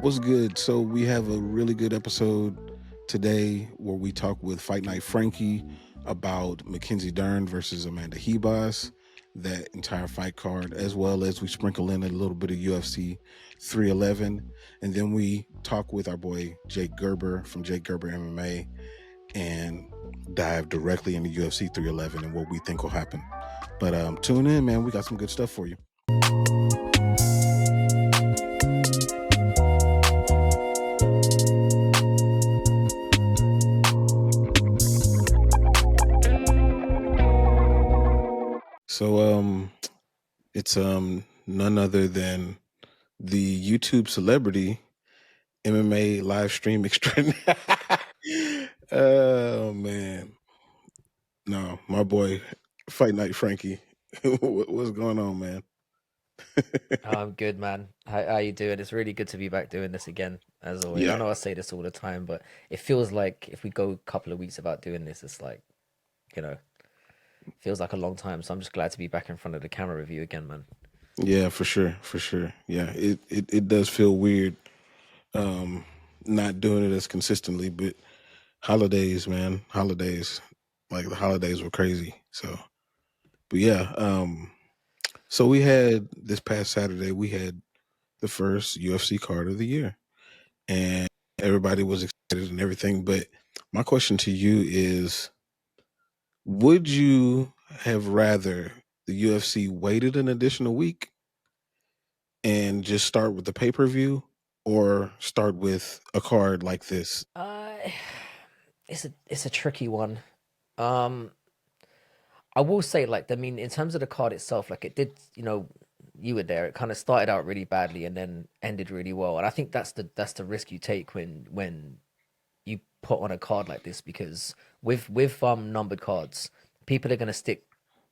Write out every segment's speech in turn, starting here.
What's good? So we have a really good episode today where we talk with Fight Night Frankie about Mackenzie Dern versus Amanda Hebas, that entire fight card, as well as we sprinkle in a little bit of UFC 311. And then we talk with our boy Jake Gerber from Jake Gerber MMA and dive directly into UFC 311 and what we think will happen. But tune in, man. We got some good stuff for you. So it's none other than the YouTube celebrity MMA live stream extraordinaire. Oh man. No, my boy Fight Night Frankie. What's going on, man? I'm good, man. How you doing? It's really good to be back doing this again, as always. I Yeah, know I say this all the time, but it feels like if we go a couple of weeks about doing this, it's like, you know, feels like a long time. So I'm just glad to be back in front of the camera with you again, man. yeah, for sure, for sure. Yeah, it does feel weird um not doing it as consistently, but holidays, man, holidays. Like the holidays were crazy. But yeah, so we had this past Saturday, we had the first UFC card of the year, and everybody was excited and everything. But my question to you is, would you have rather the UFC waited an additional week and just start with the pay per view, or start with a card like this? Uh, it's a tricky one. Um, I will say, like, I mean, in terms of the card itself, like, it did, you were there. It kind of started out really badly and then ended really well. And I think that's the risk you take when you put on a card like this, because with numbered cards, people are going to stick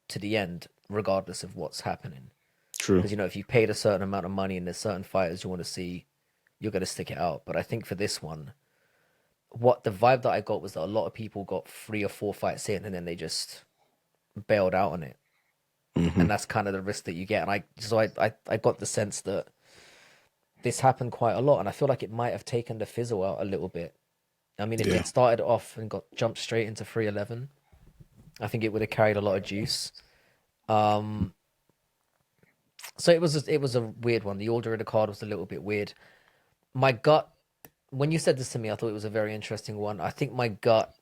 to the end regardless of what's happening. True. Because if you paid a certain amount of money and there's certain fighters you want to see, you're going to stick it out. But I think for this one, what the vibe that I got was that a lot of people got 3 or 4 fights in and then they just bailed out on it, Hmm. and that's kind of the risk that you get. And I got the sense that this happened quite a lot, and I feel like it might have taken the fizzle out a little bit. I mean, if Yeah. it started off and got jumped straight into 311, I think it would have carried a lot of juice. Um, so it was a weird one. The order of the card was a little bit weird. My gut, when you said this to me, I thought it was a very interesting one. I think my gut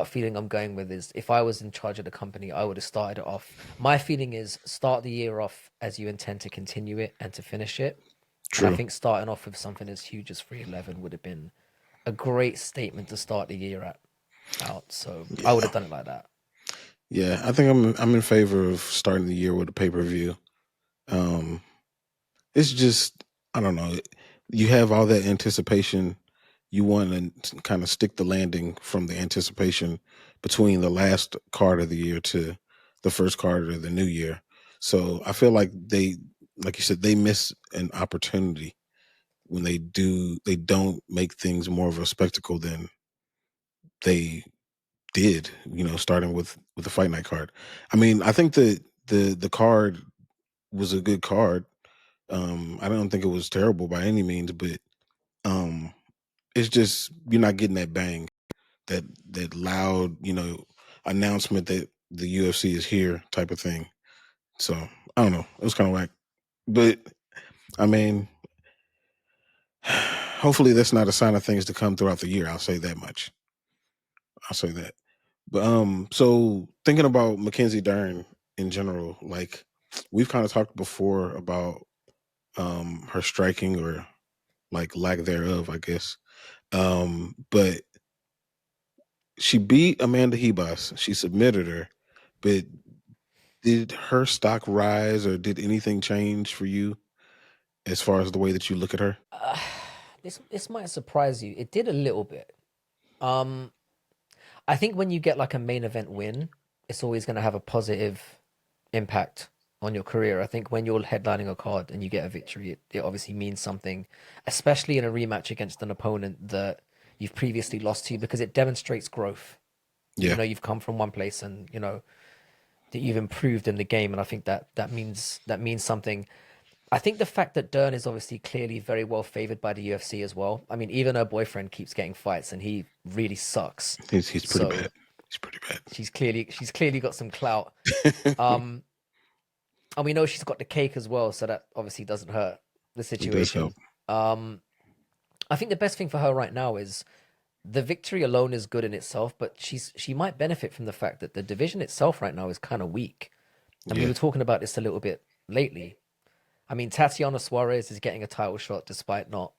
feeling I'm going with is, if I was in charge of the company, I would have started it off. My feeling is, start the year off as you intend to continue it and to finish it. And I True. think starting off with something as huge as 311 would have been a great statement to start the year out. So I would Yeah. have done it like that. Yeah. I think I'm in favor of starting the year with a pay per view. Um, it's just, I don't know. You have all that anticipation. You want to kind of stick the landing from the anticipation between the last card of the year to the first card of the new year. So I feel like like you said, they miss an opportunity when they don't make things more of a spectacle than they did. Starting with the fight night card. I mean, I think the card was a good card. I don't think it was terrible by any means, but um, it's just you're not getting that bang, that loud, announcement that the UFC is here type of thing. So I don't know. It was kind of whack, but I mean, hopefully that's not a sign of things to come throughout the year. I'll say that much. I'll say that. But so thinking about Mackenzie Dern in general, like we've kind of talked before about her striking, or like lack thereof, I guess. But she beat Amanda Hebas. She submitted her, but did her stock rise, or did anything change for you as far as the way that you look at her? Uh, this might surprise you. It did a little bit. Um, I think when you get like a main event win, it's always going to have a positive impact on your career. I think when you're headlining a card and you get a victory, it obviously means something, especially in a rematch against an opponent that you've previously lost to, because it demonstrates growth. Yeah. You've come from one place, and that you've improved in the game, and I think that means something. I think the fact that Dern is obviously clearly very well favored by the UFC as well. I mean, even her boyfriend keeps getting fights, and he really sucks. He's pretty bad. So He's pretty bad. she's clearly got some clout. Um, and we know she's got the cake as well, so that obviously doesn't hurt the It does help. situation. Um, I think the best thing for her right now is the victory alone is good in itself, but she might benefit from the fact that the division itself right now is kind of weak. And we Yeah, were talking about this a little bit lately. I mean, Tatiana Suarez is getting a title shot despite not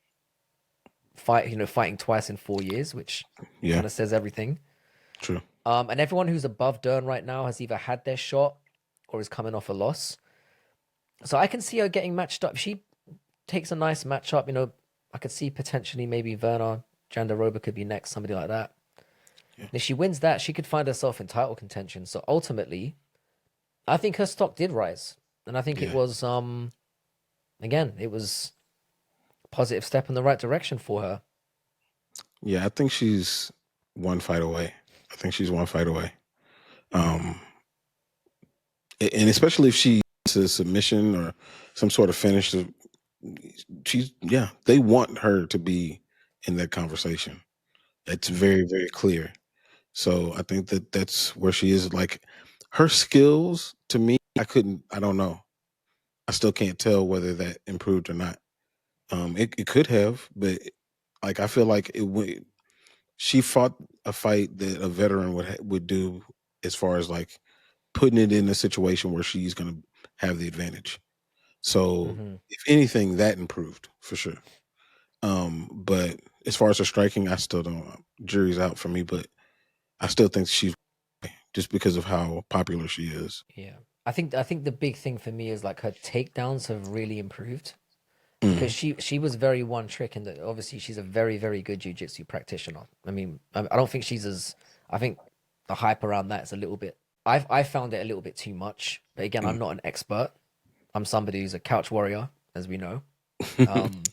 fighting twice in 4 years, which yeah, kind of says everything. true. And everyone who's above Dern right now has either had their shot or is coming off a loss. So I can see her getting matched up. If she takes a nice matchup, I could see potentially maybe Verna Jandiroba could be next, somebody like that. Yeah, And if she wins that, she could find herself in title contention. So ultimately, I think her stock did rise. And I think it yeah, was again, it was a positive step in the right direction for her. yeah. I think she's one fight away. I think she's one fight away. Um, and especially if she gets a submission or some sort of finish, they want her to be in that conversation. It's very, very clear. So I think that that's where she is. Like her skills, to me, I don't know. I still can't tell whether that improved or not. It could have, but like I feel like it would. She fought a fight that a veteran would do, as far as like putting it in a situation where she's going to have the advantage. So Hmm. if anything, that improved for sure. But as far as her striking, I still don't. Jury's out for me, but I still think she's just because of how popular she is. Yeah. I think the big thing for me is like her takedowns have really improved because Mm, she was very one trick and that obviously she's a very, very good jiu-jitsu practitioner. I mean, I don't think she's as I think the hype around that is a little bit I found it a little bit too much. But again, I'm mm. not an expert. I'm somebody who's a couch warrior, as we know. Um,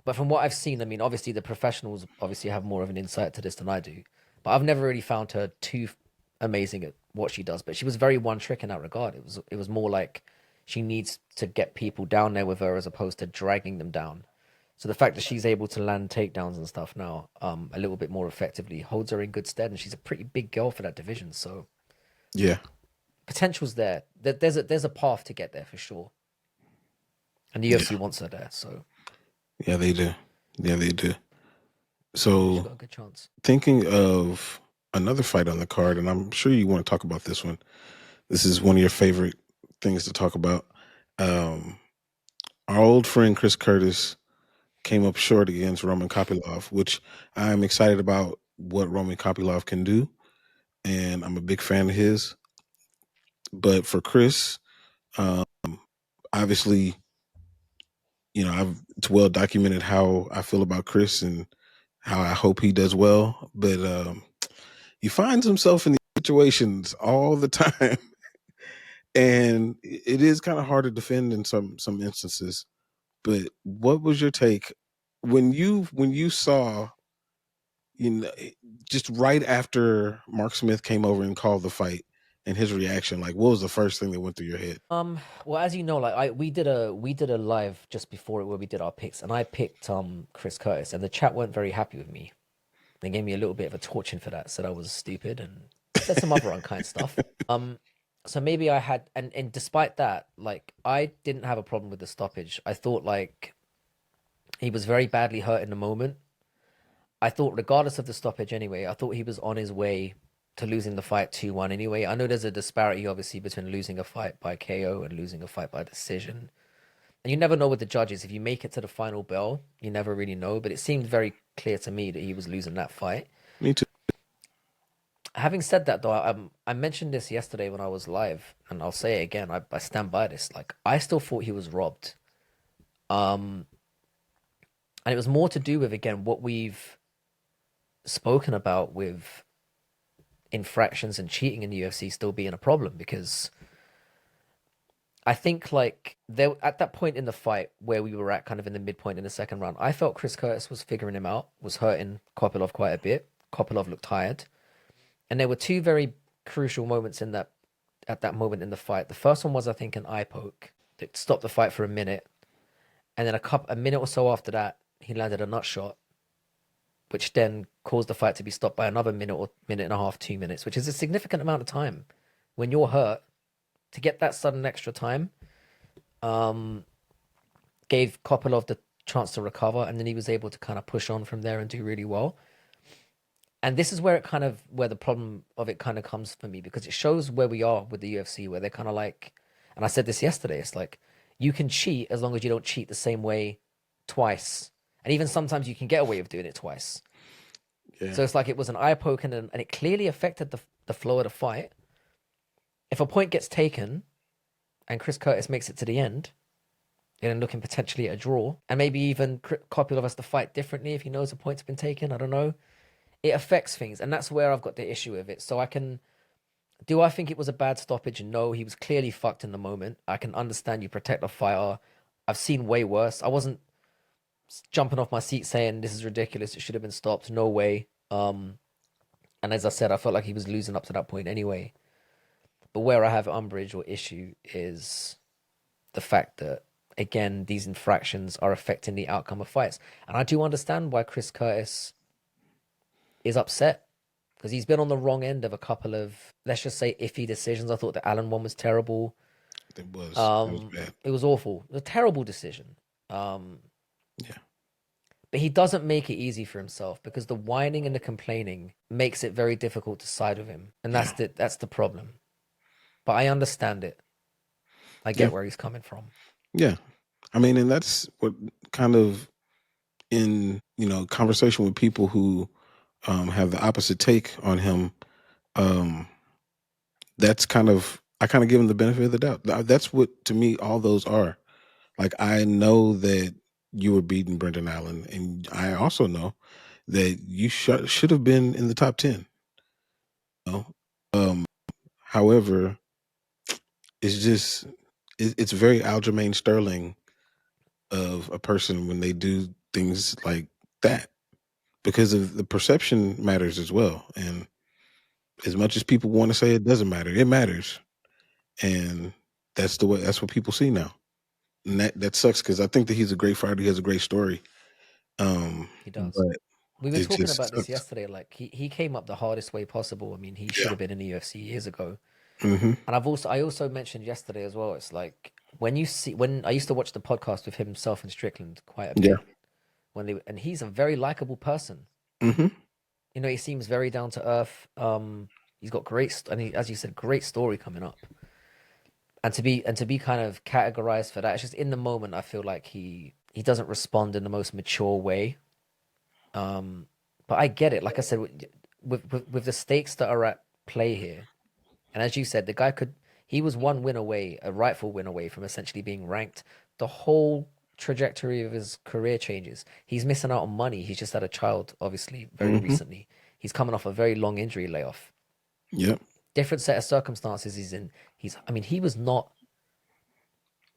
but from what I've seen, I mean, obviously the professionals obviously have more of an insight to this than I do. But I've never really found her too amazing at what she does. But she was very one trick in that regard. It was more like she needs to get people down there with her as opposed to dragging them down. So the fact that she's able to land takedowns and stuff now, a little bit more effectively holds her in good stead, and she's a pretty big girl for that division. So Yeah, potential's there. There's a path to get there for sure, and the yeah, UFC wants her there. So yeah. They do. Yeah, they do. yeah, she's So got a good chance. thinking of another fight on the card, and I'm sure you want to talk about this one. This is one of your favorite things to talk about. Um, our old friend Chris Curtis came up short against Roman Kopylov, which I'm excited about what Roman Kopylov can do, and I'm a big fan of his. But for Chris, um, obviously, it's well documented how I feel about Chris and how I hope he does well. But he finds himself in these situations all the time, and it is kind of hard to defend in some instances. But what was your take when you saw, you know, just right after Mark Smith came over and called the fight and his reaction? Like, what was the first thing that went through your head? Well, as you know, like we did a live just before it where we did our picks, and I picked Chris Curtis, and the chat weren't very happy with me. They gave me a little bit of a torching for that, said I was stupid, and said some other unkind stuff. So maybe I had, and despite that, like I didn't have a problem with the stoppage. I thought like he was very badly hurt in the moment. I thought, regardless of the stoppage anyway, I thought he was on his way to losing the fight 2-1 anyway. I know there's a disparity, obviously, between losing a fight by KO and losing a fight by decision. And you never know with the judges. If you make it to the final bell, you never really know. But it seemed very clear to me that he was losing that fight. Me too. Having said that, though, I mentioned this yesterday when I was live, and I'll say it again. I stand by this. Like, I still thought he was robbed. Um, and it was more to do with, again, what we've spoken about with infractions and cheating in the UFC still being a problem because I think like there at that point in the fight where we were at kind of in the midpoint in the second round, I felt Chris Curtis was figuring him out, was hurting Kopylov quite a bit. Kopylov looked tired. And there were two very crucial moments in that at that moment in the fight. The first one was I think an eye poke. that stopped the fight for a minute, and then a minute or so after that, he landed a nut shot, which then caused the fight to be stopped by another minute or minute and a half, 2 minutes, which is a significant amount of time when you're hurt. To get that sudden extra time, gave Kopylov the chance to recover, and then he was able to kind of push on from there and do really well. And this is where the problem of it kind of comes for me, because it shows where we are with the UFC, where they're kind of like, and I said this yesterday, it's like you can cheat as long as you don't cheat the same way twice, and even sometimes you can get away with doing it twice. Yeah. So it's like it was an eye poke, and it clearly affected the flow of the fight. If a point gets taken, and Chris Curtis makes it to the end, and looking potentially at a draw, and maybe even Kopylov has to fight differently if he knows a point's been taken. I don't know. It affects things, and that's where I've got the issue with it. So I think it was a bad stoppage? No, he was clearly fucked in the moment. I can understand you protect a fighter. I've seen way worse. I wasn't jumping off my seat saying this is ridiculous, it should have been stopped. No way. And as I said, I felt like he was losing up to that point anyway. But where I have umbrage or issue is the fact that, again, these infractions are affecting the outcome of fights. And I do understand why Chris Curtis is upset, because he's been on the wrong end of a couple of, let's just say, iffy decisions. I thought the Allen one was terrible. It was. That was bad. It was awful. It was a terrible decision. Yeah. But he doesn't make it easy for himself, because the whining and the complaining makes it very difficult to side with him. And that's the problem. But I understand it. I get where he's coming from. Yeah. I mean, and that's what kind of in, conversation with people who have the opposite take on him. That's I kind of give him the benefit of the doubt. That's what, to me, all those are. Like, I know that you were beating Brendan Allen, and I also know that you should have been in the top 10. However, it's very Aljamain Sterling of a person when they do things like that, because of the perception matters as well. And as much as people want to say it doesn't matter, it matters. And that's what people see now. And that sucks, because I think that he's a great fighter. He has a great story. He does. But we were talking about sucks. this yesterday. Like he came up the hardest way possible. I mean, he should have been in the UFC years ago. Mm-hmm. And I also mentioned yesterday as well. It's like when I used to watch the podcast with himself and Strickland quite a bit. And he's a very likable person. Mm-hmm. He seems very down to earth. He's got as you said, great story coming up. And to be kind of categorized for that, it's just in the moment, I feel like he doesn't respond in the most mature way. But I get it. Like I said, with the stakes that are at play here, and as you said, he was one win away, a rightful win away from essentially being ranked. The whole trajectory of his career changes. He's missing out on money. He's just had a child, obviously, very recently. He's coming off a very long injury layoff. Yep. Different set of circumstances he's in.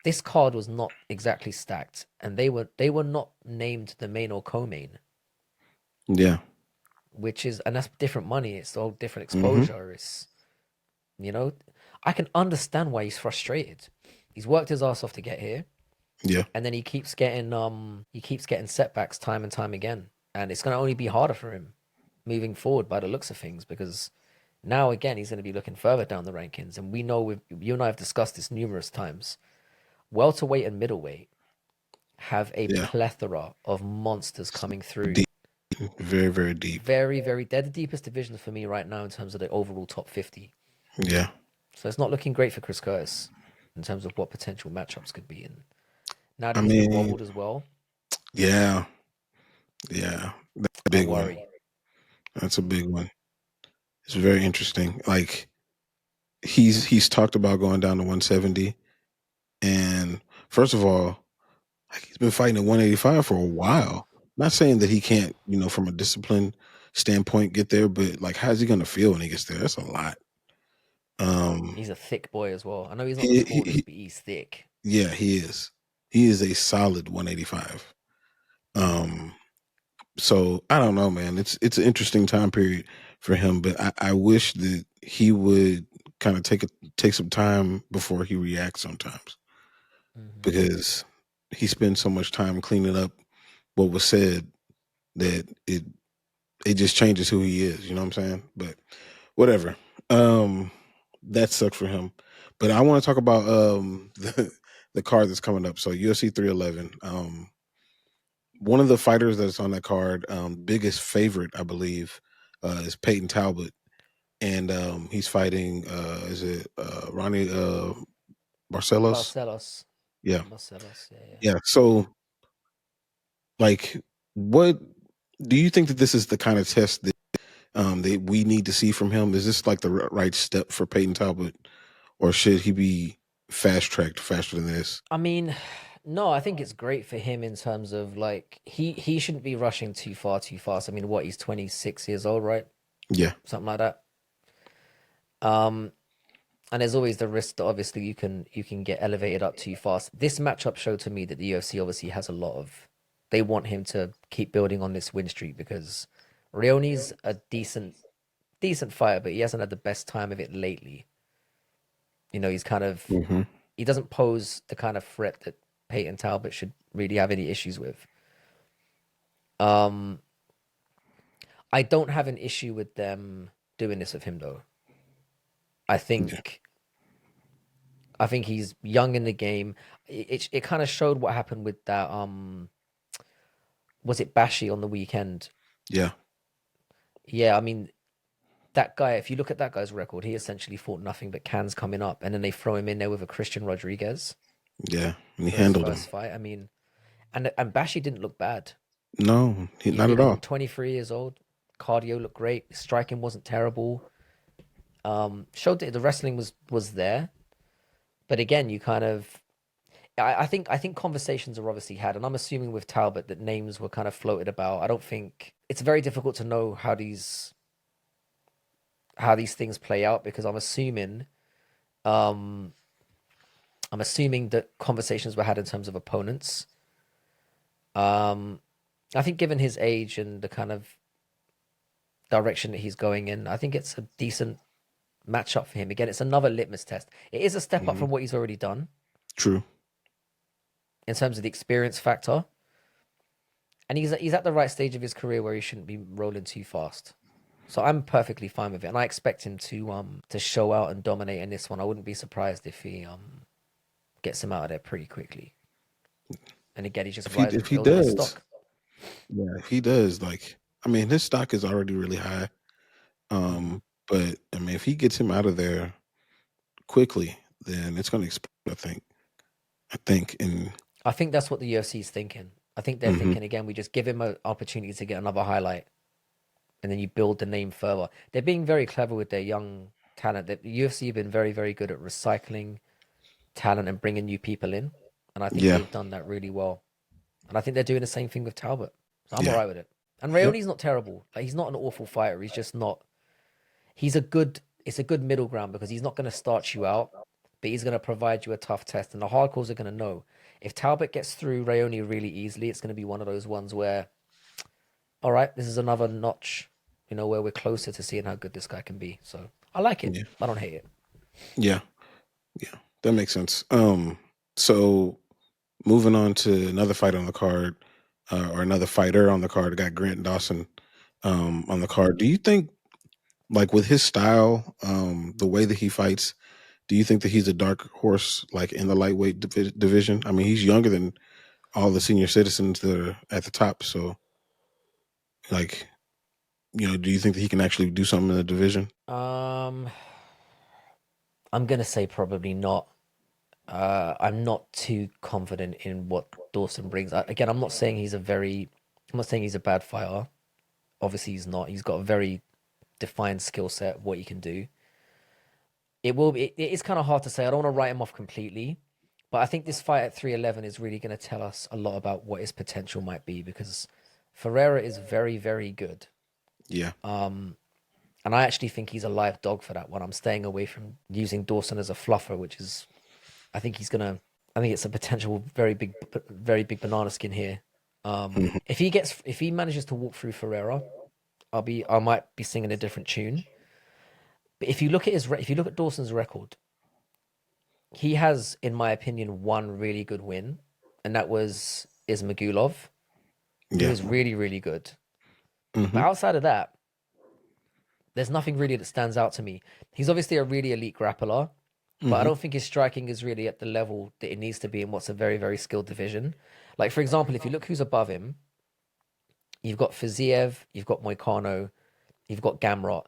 This card was not exactly stacked, and they were not named the main or co-main. Yeah. And that's different money. It's all different exposure. It's, I can understand why he's frustrated. He's worked his ass off to get here. Yeah. And then he keeps getting setbacks time and time again. And it's going to only be harder for him moving forward by the looks of things, because now, again, he's going to be looking further down the rankings. And we know, you and I have discussed this numerous times, welterweight and middleweight have a plethora of monsters coming through. Deep. Very, very deep. Very, very. They're the deepest divisions for me right now in terms of the overall top 50. Yeah. So it's not looking great for Chris Curtis in terms of what potential matchups could be. And now that he's been wobbled as well. Yeah. Yeah. That's a big one. That's a big one. It's very interesting. Like, he's talked about going down to 170. And first of all, he's been fighting at 185 for a while. Not saying that he can't, from a discipline standpoint, get there, but like, how's he going to feel when he gets there? That's a lot. He's a thick boy as well. I know he's not the smallest, but he's thick. Yeah, he is. He is a solid 185. So I don't know, man. It's an interesting time period for him, but I wish that he would kind of take some time before he reacts sometimes. Hmm. because he spends so much time cleaning up what was said that it just changes who he is. You know what I'm saying? But whatever. Um, that sucks for him. But I want to talk about the card that's coming up. So UFC 311. One of the fighters that's on that card, biggest favorite, I believe, is Peyton Talbot, and he's fighting. Is it Ronnie Barcelos? Barcelos, Yeah, Barcelos, yeah, yeah. yeah. So, like, what do you think that this is the kind of test that we need to see from him? Is this like the right step for Peyton Talbot, or should he be fast tracked faster than this? I mean, no, I think it's great for him in terms of like he shouldn't be rushing too far too fast. I mean, what, he's 26 years old, right? Yeah, Something like that. Um, and there's always the risk that obviously you can get elevated up too fast. This matchup showed to me that the UFC obviously has a lot of, they want him to keep building on this win streak because Rioni's a decent fighter, but he hasn't had the best time of it lately. He's kind of, hmm, he doesn't pose the kind of threat that Peyton Talbot should really have any issues with. Um, I don't have an issue with them doing this with him though. I yeah, think I think he's young in the game. It kind of showed what happened with that. Was it Bashi on the weekend? yeah, Yeah, I mean that guy. If you look at that guy's record, he essentially fought nothing but cans coming up, and then they throw him in there with a Christian Rodriguez yeah. And he for his handled him. first fight. I mean, and Bashi didn't look bad. No, He not at didn't. all. 23 years old. Cardio looked great. Striking wasn't terrible. Showed that the wrestling was there, but again, you kind of. I think conversations are obviously had, and I'm assuming with Talbot that names were kind of floated about. I don't think it's very difficult to know how these things play out because um I'm assuming that conversations were had in terms of opponents. Um, I think given his age and the kind of direction that he's going in, I think it's a decent matchup for him. Again, it's another litmus test. It is a step up Hmm. from what he's already done True. in terms of the experience factor. And he's at the right stage of his career where he shouldn't be rolling too fast. So I'm perfectly fine with it, and I expect him to show out and dominate in this one. I wouldn't be surprised if he gets him out of there pretty quickly. And again, he's just If he building his does, stock. yeah, if he does, like, I mean, his stock is already really high. Hmm. But I mean, if he gets him out of there quickly, then it's going to explode. I think, and I think that's what the UFC is thinking. I think they're hmm, thinking again. We just give him an opportunity to get another highlight, and then you build the name further. They're being very clever with their young talent. The UFC have been very, very good at recycling talent and bringing new people in, and I think yeah, they've done that really well. And I think they're doing the same thing with Talbot. So I'm all yeah, right with it. And yep, Raoni's not terrible. Like he's not an awful fighter. He's just not. He's a good. It's a good middle ground because he's not going to start you out, but he's going to provide you a tough test. And the hardcores are going to know if Talbot gets through Raoni really easily. It's going to be one of those ones where, all right, this is another notch. Where we're closer to seeing how good this guy can be. So I like it. yeah, I don't hate it. yeah, yeah. That makes sense. So moving on to another fight on the card, or another fighter on the card, I got Grant Dawson on the card. Do you think, like, with his style, the way that he fights, do you think that he's a dark horse, like in the lightweight division? I mean, he's younger than all the senior citizens that are at the top. So, like, do you think that he can actually do something in the division? Um, I'm gonna say probably not. I'm not too confident in what Dawson brings. Again, I'm not saying he's a bad fighter. Obviously, he's not. He's got a very defined skill set, what he can do. It is kind of hard to say. I don't want to write him off completely, but I think this fight at 311 is really going to tell us a lot about what his potential might be because Ferreira is very, very good. Yeah, Um, and I actually think he's a live dog for that one. I'm staying away from using Dawson as a fluffer, which is, I think he's gonna, I think it's a potential very big banana skin here. hmm, If he manages to walk through Ferreira, I might be singing a different tune. But if you look at Dawson's record, he has, in my opinion, one really good win, and that was Ismagulov. He Yeah. was really, really good. But Hmm. outside of that, there's nothing really that stands out to me. He's obviously a really elite grappler, but I Hmm. don't think his striking is really at the level that it needs to be in what's a very, very skilled division. Like, for example, if you look who's above him, you've got Fiziev, you've got Moicano, you've got Gamrot.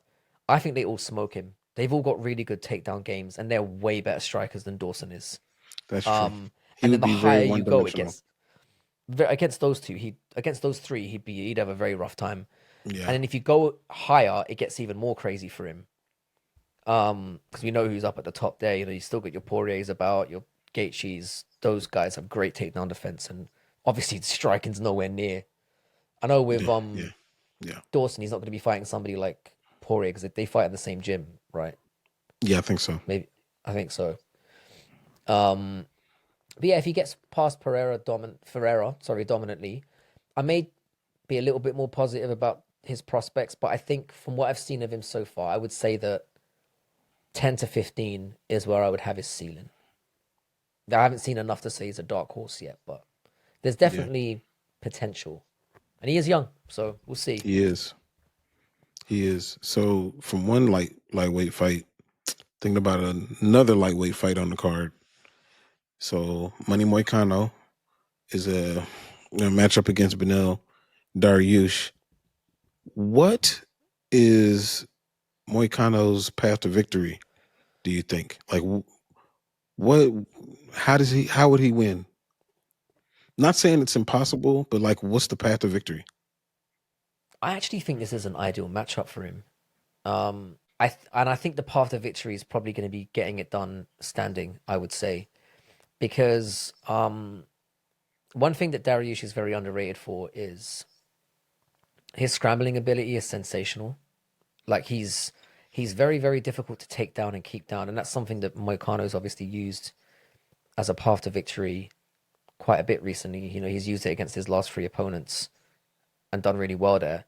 I think they all smoke him. They've all got really good takedown games, and they're way better strikers than Dawson is. That's true. Um, He and then would the be very higher one you go, it dimensional. gets against those two. He against those three, he'd have a very rough time. And Yeah. then if you go higher, it gets even more crazy for him. Because we know who's up at the top there. You know, you still got your Poiriers about, your Gaethjes. Those guys have great takedown defense, and obviously striking's nowhere near. I know with Yeah. Yeah. Yeah. Dawson, he's not going to be fighting somebody like Poirier because they fight in the same gym, right? Yeah. I think so. Maybe I think so. Um, but yeah, if he gets past Ferreira, sorry, dominantly, I may be a little bit more positive about his prospects. But I think from what I've seen of him so far, I would say that 10 to 15 is where I would have his ceiling. I haven't seen enough to say he's a dark horse yet, but there's Yeah. definitely potential. And he is young, so we'll see. He is. He is. So from one lightweight fight, thinking about another lightweight fight on the card. So Money Moicano is a matchup against Benel Dariush. What is Moicano's path to victory? Do you think? Like, what? How does he? How would he win? Not saying it's impossible, but like, what's the path to victory? I actually think this is an ideal matchup for him. I think the path to victory is probably going to be getting it done standing, I would say, because one thing that Dariush is very underrated for is his scrambling ability is sensational. Like he's very very difficult to take down and keep down, and that's something that Moicano's obviously used as a path to victory quite a bit recently. You know, he's used it against his last three opponents and done really well there.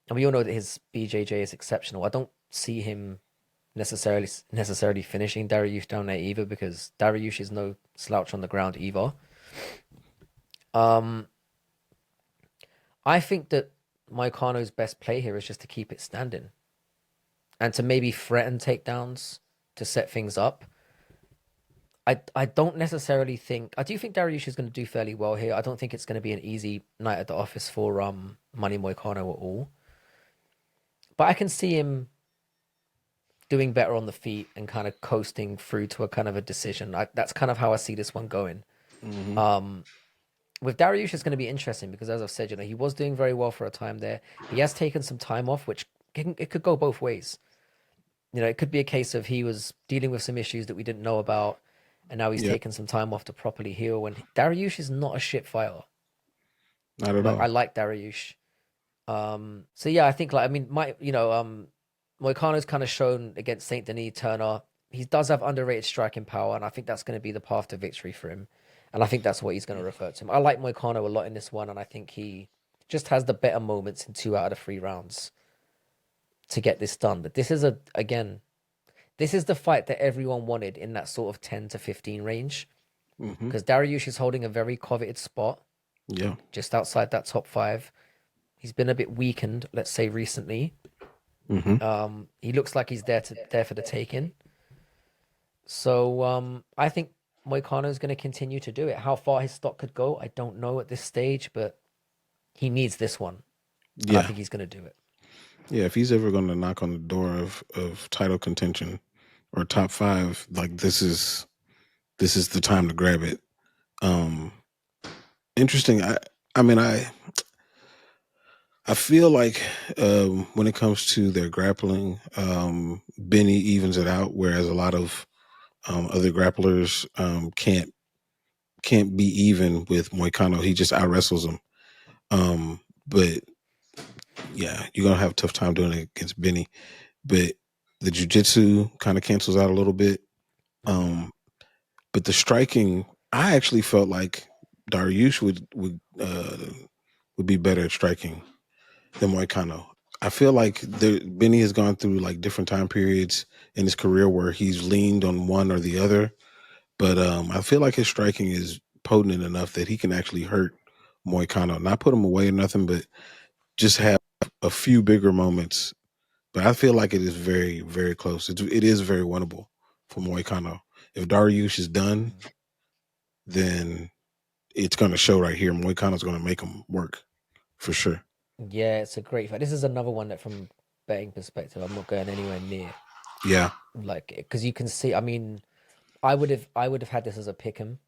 And we all know that his BJJ is exceptional. I don't see him necessarily finishing Dariush down there either because Dariush is no slouch on the ground either. Um, I think that Moicano's best play here is just to keep it standing and to maybe threaten takedowns to set things up. I don't necessarily think I do think Dariush is going to do fairly well here. I don't think it's going to be an easy night at the office for Money Moicano at all. But I can see him doing better on the feet and kind of coasting through to a kind of a decision. That's kind of how I see this one going. Hmm. Um, with Dariush, it's going to be interesting because, as I've said, you know, he was doing very well for a time there. He has taken some time off, which it could go both ways. You know, it could be a case of he was dealing with some issues that we didn't know about, and now he's Yeah, taken some time off to properly heal. And Dariush is not a shit fighter. not at Like all. I like Dariush. So yeah, I think like I mean, Moicano's kind of shown against Saint Denis Turner. He does have underrated striking power, and I think that's going to be the path to victory for him. And I think that's what he's going to refer to him. I like Moicano a lot in this one, and I think he just has the better moments in 2 out of 3 rounds to get this done. But this is this is the fight that everyone wanted in that sort of 10 to 15 range Hmm. because Dariush is holding a very coveted spot Yeah. just outside that top five. He's been a bit weakened, let's say recently. Hmm. He looks like he's there for the taking. So I think Moicano is going to continue to do it. How far his stock could go, I don't know at this stage, but he needs this one, and I Yeah. think he's going to do it. Yeah. If he's ever going to knock on the door of title contention or top five, like this is the time to grab it. Um, Interesting. I mean I feel like when it comes to their grappling, Benny evens it out, whereas a lot of other grapplers can't be even with Moicano. He just out wrestles them. But yeah, you're gonna have a tough time doing it against Benny. But the jujitsu kind of cancels out a little bit. Mm. Um, but the striking, I actually felt like Dariush would be better at striking than Moicano. I feel like Benny has gone through like different time periods in his career where he's leaned on one or the other. But I feel like his striking is potent enough that he can actually hurt Moicano. Not put him away or nothing, but just have a few bigger moments. But I feel like it is very, very close. It is very winnable for Moicano. If Dariush is done, Mhm. then it's going to show right here. Moicano's going to make him work for sure. Yeah, it's a great fight. This is another one that, from betting perspective, I'm not going anywhere near. Yeah, Like, because you can see, I mean, I would have had this as a pick 'em.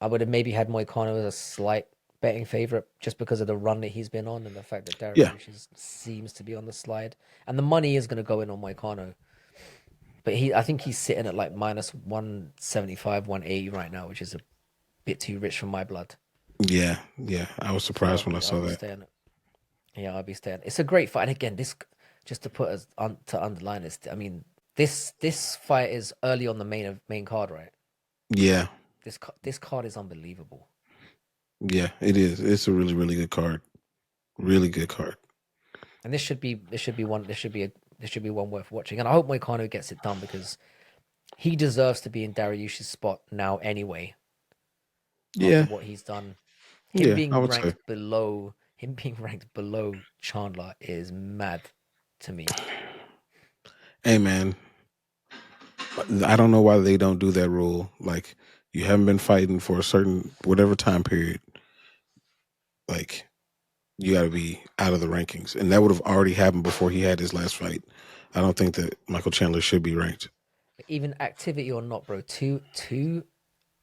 I would have maybe had Moicano as a slight betting favorite just because of the run that he's been on and the fact that yeah, seems to be on the slide. And the money is going to go in on Moicano. But I think he's sitting at like minus 175, 180 right now, which is a bit too rich for my blood. yeah, yeah. I was So surprised when I I'll saw be that. staying. Yeah, I'll be staying. It's a great fight. And again, this, just to put us on to underline this, I mean, this fight is early on the main card, right? Yeah, This card is unbelievable. yeah, it is. It's a really, really good card. Really good card. And this should be one worth watching. And I hope Moicano gets it done because he deserves to be in Dariush's spot now anyway, after Yeah, what he's done. yeah, I would say. Him being ranked below Chandler is mad to me. Hey, man, I don't know why they don't do that rule. Like, you haven't been fighting for a certain whatever time period. Like, you got to be out of the rankings, and that would have already happened before he had his last fight. I don't think that Michael Chandler should be ranked. Even activity or not, bro, two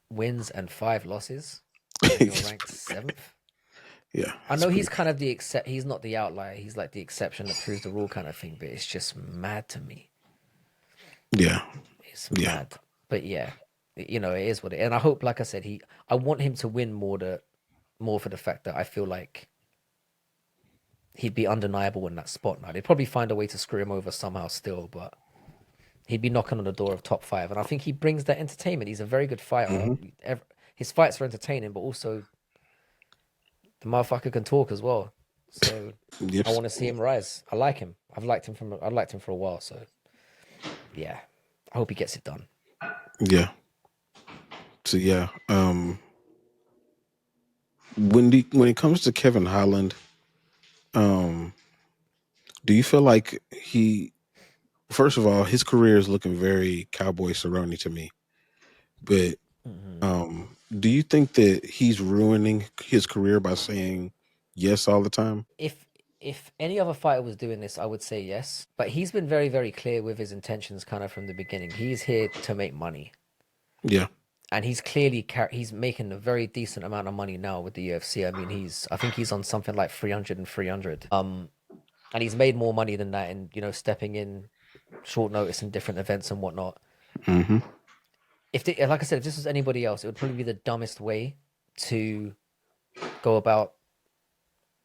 wins and five losses, and you're ranked seventh. Yeah, I it's know pretty. he's kind of the except. He's not the outlier. He's like the exception that proves the rule kind of thing. But it's just mad to me. Yeah, It's yeah, mad. But yeah, you know, it is what it. And I hope, like I said, I want him to win more for the fact that I feel like he'd be undeniable in that spot now. They'd probably find a way to screw him over somehow still, but he'd be knocking on the door of top five. And I think he brings that entertainment. He's a very good fighter. hmm His fights are entertaining, but also the motherfucker can talk as well. So yep, I want to see him rise. I like him. I liked him for a while. So yeah, I hope he gets it done. yeah. So yeah, when it comes to Kevin Holland, um, do you feel like he? First of all, his career is looking very Cowboy Cerrone to me. But Mhm. do you think that he's ruining his career by saying yes all the time? If any other fighter was doing this, I would say yes. But he's been very, very clear with his intentions kind of from the beginning. He's here to make money. Yeah, And he's clearly he's making a very decent amount of money now with the UFC. I mean, I think he's on something like 300 and 300. And he's made more money than that in, stepping in short notice in different events and whatnot. hmm Like I said, if this was anybody else, it would probably be the dumbest way to go about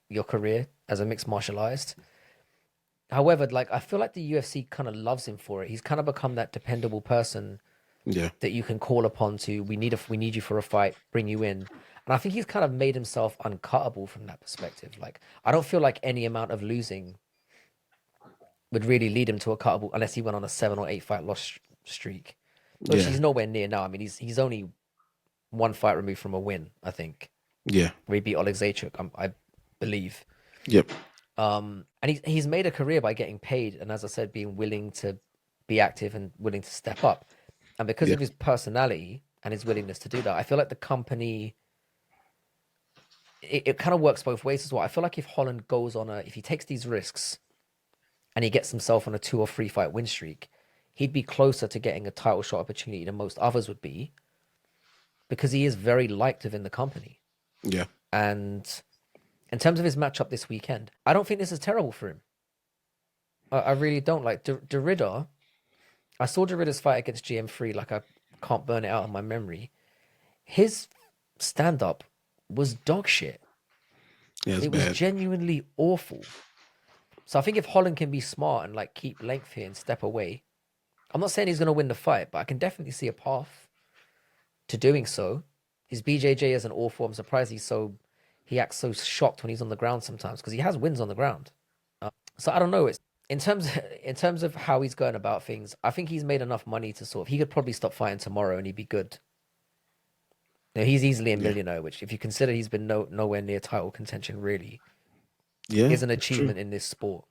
your career as a mixed martial artist. However, like, I feel like the UFC kind of loves him for it. He's kind of become that dependable person yeah, that you can call upon to, we need you for a fight, bring you in. And I think he's kind of made himself uncuttable from that perspective. Like, I don't feel like any amount of losing would really lead him to a cuttable unless he went on a 7 or 8 fight loss streak, which yeah, he's nowhere near now. I mean, he's only one fight removed from a win, I think. yeah, Where he beat Oleksiejczuk, I believe. yep, And he's made a career by getting paid, and as I said, being willing to be active and willing to step up. And because yeah, of his personality and his willingness to do that, I feel like the company, it kind of works both ways as well. I feel like if Holland if he takes these risks and he gets himself on a 2 or 3 fight win streak, he'd be closer to getting a title shot opportunity than most others would be because he is very liked within the company. yeah, And in terms of his matchup this weekend, I don't think this is terrible for him. I really don't. Like Derrida, I saw Derrida's fight against GM3, like I can't burn it out of my memory. His stand up was dog shit. yeah. It's It was bad. genuinely awful. So I think if Holland can be smart and like keep length here and step away, I'm not saying he's going to win the fight, but I can definitely see a path to doing so. His BJJ isn't awful. I'm surprised he acts so shocked when he's on the ground sometimes because he has wins on the ground. So I don't know. It's in terms of how he's going about things. I think he's made enough money to sort of. He could probably stop fighting tomorrow and he'd be good. You know, he's easily a Yeah, millionaire, which if you consider he's been nowhere near title contention, really yeah, is an it's true. achievement in this sport.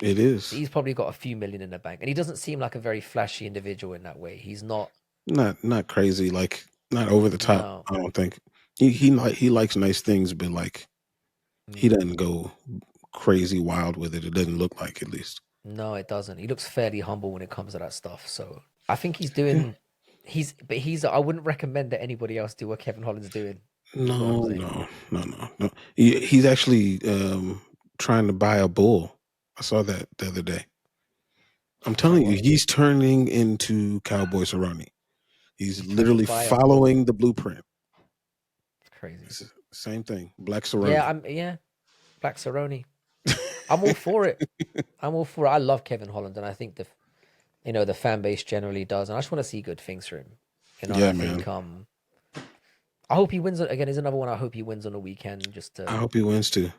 It So is he's probably got a few million in the bank, and he doesn't seem like a very flashy individual in that way. He's not. not crazy, like not over the top. No, I don't think he likes nice things, but like he mm, doesn't go crazy wild with it. It doesn't look like, at least. no, it doesn't. He looks fairly humble when it comes to that stuff. So I think he's Yeah. doing. But he's. I wouldn't recommend that anybody else do what Kevin Holland's doing. Is what I'm No, saying. no, no, no, no. He's actually trying to buy a bull. I saw that the other day. I'm Trying to telling you, what? he's turning into Cowboy Cerrone. He's He's trying to literally buy a bull. following the blueprint. It's crazy. It's the same thing. Black Yeah, Cerrone. Black Cerrone. I'm all for it. I'm all for it. I love Kevin Holland, and I think the fan base generally does, and I just want to see good things for him. And I Yeah, think man. I hope he wins again. Is another one I hope he wins on the weekend. I hope he wins too.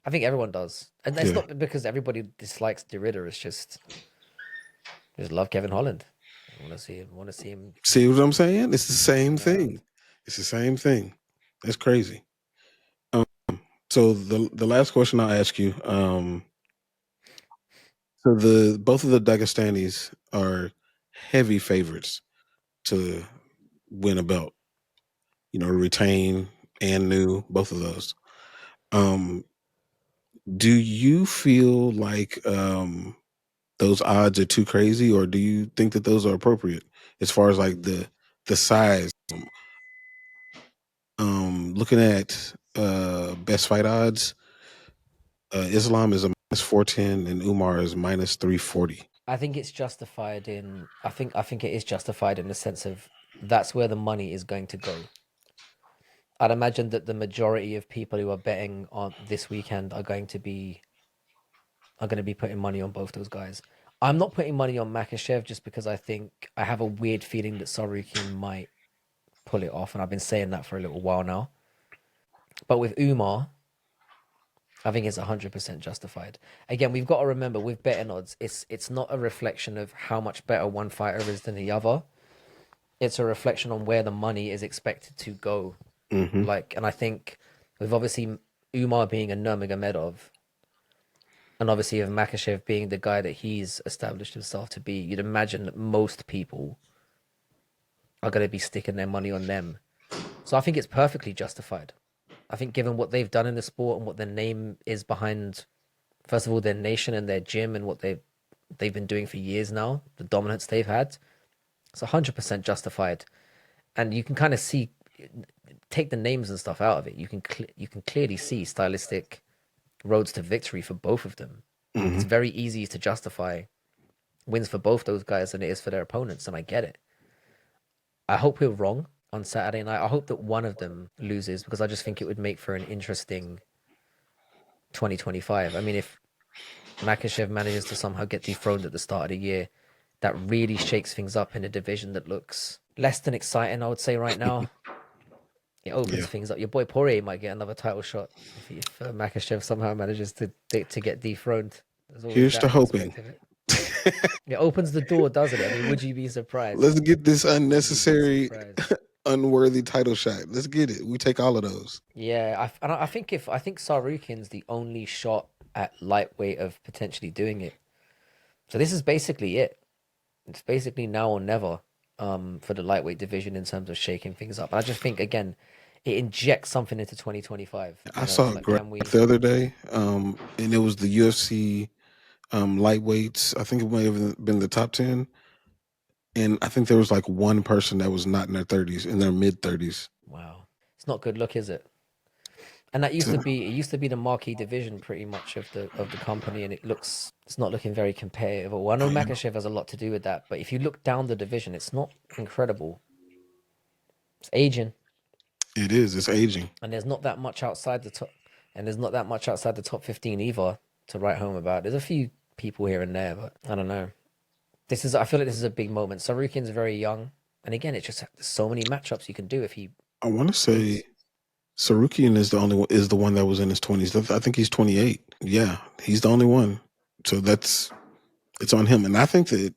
I think everyone does, and it's Yeah. not because everybody dislikes Derrida. It's just love Kevin Holland. I want to see him. Want to see him See what I'm saying? It's the same turn around. thing. It's the same thing. That's crazy. Um, so the last question I'll ask you. So the both of the Dagestanis are heavy favorites to win a belt. Retain and new, both of those. Um, do you feel like those odds are too crazy, or do you think that those are appropriate as far as like the size? Looking at best fight odds, Islam is a -410 and Umar is -340. I think it's justified in. I think it is justified in the sense of that's where the money is going to go. I'd imagine that the majority of people who are betting on this weekend are going to be putting money on both those guys. I'm not putting money on Makachev just because I think I have a weird feeling that Sarukian might pull it off, and I've been saying that for a little while now. But with Umar, I think it's 100% justified. Again, we've got to remember with betting odds, it's not a reflection of how much better one fighter is than the other. It's a reflection on where the money is expected to go. Hmm. And I think with obviously Umar being a Nurmagomedov, and obviously of Makachev being the guy that he's established himself to be, you'd imagine that most people are going to be sticking their money on them. So I think it's perfectly justified. I think given what they've done in the sport and what their name is behind, first of all, their nation and their gym and what they've been doing for years now, the dominance they've had, it's 100% justified. And you can kind of see, take the names and stuff out of it. You can clearly see stylistic roads to victory for both of them. It's Hmm. very easy to justify wins for both those guys than it is for their opponents, and I get it. I hope we're wrong on Saturday night. I hope that one of them loses because I just think it would make for an interesting 2025. I mean, if Makachev manages to somehow get dethroned at the start of the year, that really shakes things up in a division that looks less than exciting, I would say, right now. It opens Yeah. things up. Your boy Poirier might get another title shot if Makachev somehow manages to get dethroned. There's always Here's to that hoping. aspect of it. It opens the door, doesn't it? I mean, would you be surprised? Let's get this Would you be unnecessary, surprised? unworthy title shot. Let's get it. We take all of those. Yeah, I think Sarukin's the only shot at lightweight of potentially doing it. So this is basically it. It's basically now or never for the lightweight division in terms of shaking things up. And I just think again, it injects something into 2025. I It's saw a like graph can we? the other day, and it was the UFC lightweights. I think it might have been the top 10. And I think there was like one person that was not in their 30s, in their mid 30s. Wow, it's not good look, is it? And that used to So, be it used to be the marquee division pretty much of the company, and it's not looking very competitive. Well, I know yeah, Makachev has a lot to do with that, but if you look down the division, it's not incredible. It's aging, it is. It's aging. and there's not that much outside the top, and there's not that much outside the top 15 either to write home about. There's a few people here and there, but I don't know. I feel like this is a big moment. Sarukin's very young, and again, it's just there's so many matchups you can do if he I want to say wins. Sarukian is the one that was in his 20s. I think he's 28. Yeah, he's the only one. So it's on him, and I think that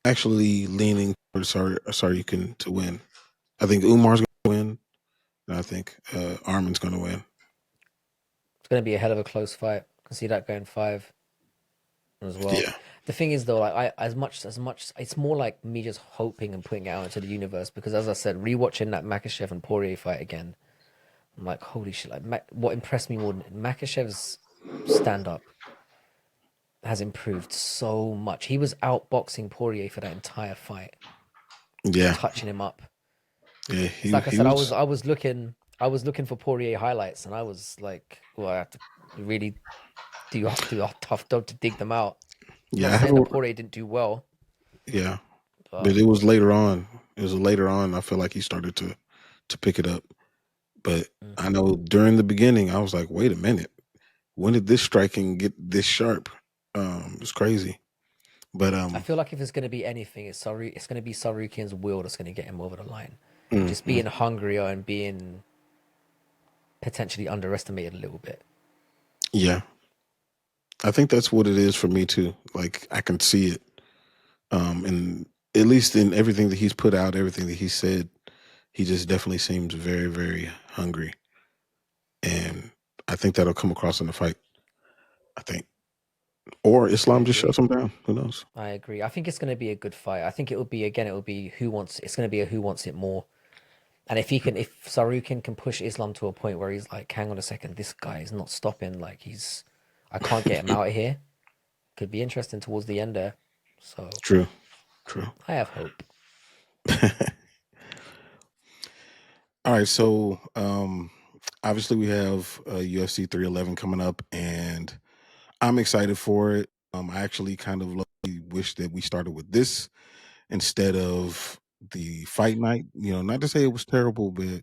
actually leaning towards Sarukian to win. I think Umar's going to win, and I think Armin's going to win. It's going to be a hell of a close fight. I can see that going 5 as well. Yeah, The thing is though, like as much, it's more like me just hoping and putting it out into the universe because, as I said, rewatching that Makhachev and Poirier fight again, I'm like, holy shit! Like, what impressed me more than Makhachev's stand up has improved so much. He was outboxing Poirier for that entire fight, yeah, touching him up. yeah. It's like I said, I was looking for Poirier highlights, and I was like, well, I have to really do a tough job to dig them out. I'm Yeah. not saying that Poirier didn't do well, Yeah, but but it was later on. It was later on. I feel like he started to pick it up. But mm, I know during the beginning, I was like, wait a minute, when did this striking get this sharp? It's crazy. But I feel like if it's going to be anything, it's going to be Sarukian's will that's going to get him over the line. Just mm, being hungrier and being potentially underestimated a little bit. yeah, I think that's what it is for me too. Like I can see it, and at least in everything that he's put out, everything that he said, he just definitely seems very, very hungry, and I think that'll come across in the fight. I think, or I Islam just agree. shuts him down. Who knows? I agree. I think it's going to be a good fight. I think it will be who wants. It's going to be a who wants it more. And if Sarukin can push Islam to a point where he's like, hang on a second, this guy is not stopping. Like I can't get him out of here. Could be interesting towards the end there. So True, true. I have hope. All right, so obviously we have UFC 311 coming up, and I'm excited for it. I actually kind of wish that we started with this instead of the fight night. You know, not to say it was terrible, but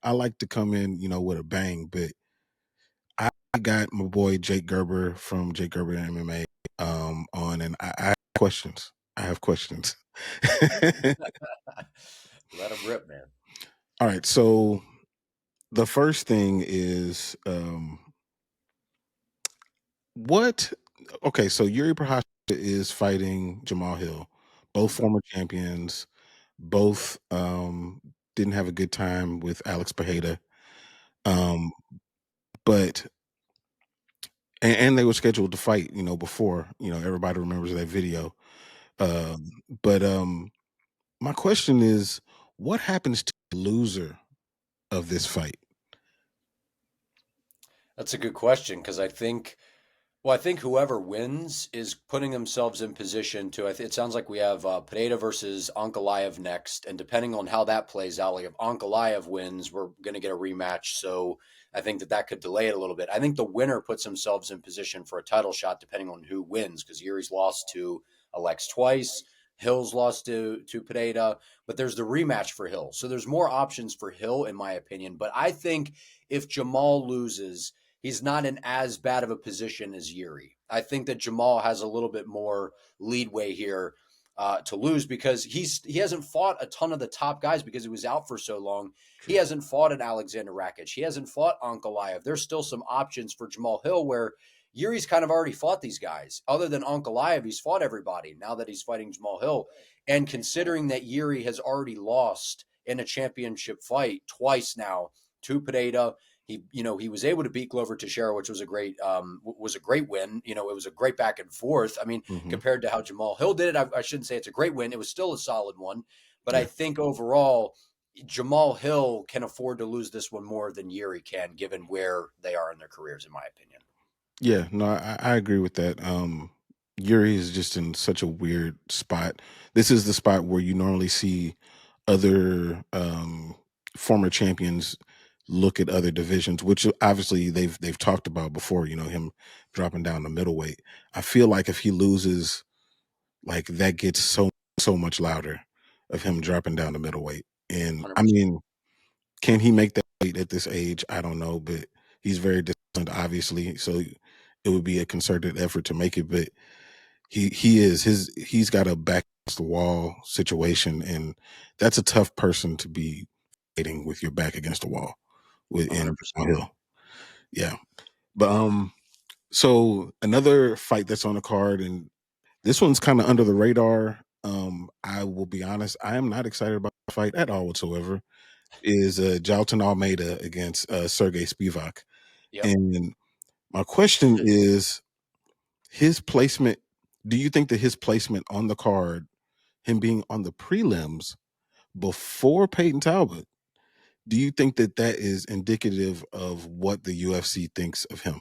I like to come in, with a bang. But I got my boy Jake Gerber from Jake Gerber MMA on, and I have questions. I have questions. Let him rip, man. All right, so the first thing is what okay, so Yuri Prochazka is fighting Jamal Hill, both former champions, both didn't have a good time with Alex Pereira. Um but and they were scheduled to fight, before, everybody remembers that video. But my question is what happens to the loser of this fight? That's a good question because I think whoever wins is putting themselves in position to. It sounds like we have Pereira versus Ankalaev next, and depending on how that plays out, like if Ankalaev wins, we're going to get a rematch. So I think that could delay it a little bit. I think the winner puts themselves in position for a title shot, depending on who wins, because Yuri's lost to Alex twice. Hill's lost to Pereira, but there's the rematch for Hill. So there's more options for Hill, in my opinion. But I think if Jamal loses, he's not in as bad of a position as Yuri. I think that Jamal has a little bit more leadway here to lose because he hasn't fought a ton of the top guys because he was out for so long. He hasn't fought an Alexander Rakic. He hasn't fought Ankalaev. There's still some options for Jamal Hill where Yuri's kind of already fought these guys. Other than Ankalaev, he's fought everybody now that he's fighting Jamal Hill. And considering that Yuri has already lost in a championship fight twice now to Pereira, he was able to beat Glover Teixeira, which was a great win. It was a great back and forth. I mean, Mhm. compared to how Jamal Hill did it, I shouldn't say it's a great win. It was still a solid one, but I Yeah. think overall, Jamal Hill can afford to lose this one more than Yuri can, given where they are in their careers, in my opinion. Yeah, no, I agree with that. Yuri is just in such a weird spot. This is the spot where you normally see other former champions look at other divisions, which obviously they've talked about before. Him dropping down to middleweight. I feel like if he loses, like that gets so much louder of him dropping down to middleweight. And I 100%. mean, can he make that weight at this age? I don't know, but he's very disciplined, obviously. So it would be a concerted effort to make it. But he's got a back against the wall situation, and that's a tough person to be fighting with your back against the wall. in 100%. Hill. Yeah, but so another fight that's on the card, and this one's kind of under the radar. I will be honest, I am not excited about the fight at all whatsoever. Is Jalton Almeida against Sergey Spivak, Yep. and my question is his placement. Do you think that his placement on the card, him being on the prelims before Peyton Talbot, do you think that that is indicative of what the UFC thinks of him?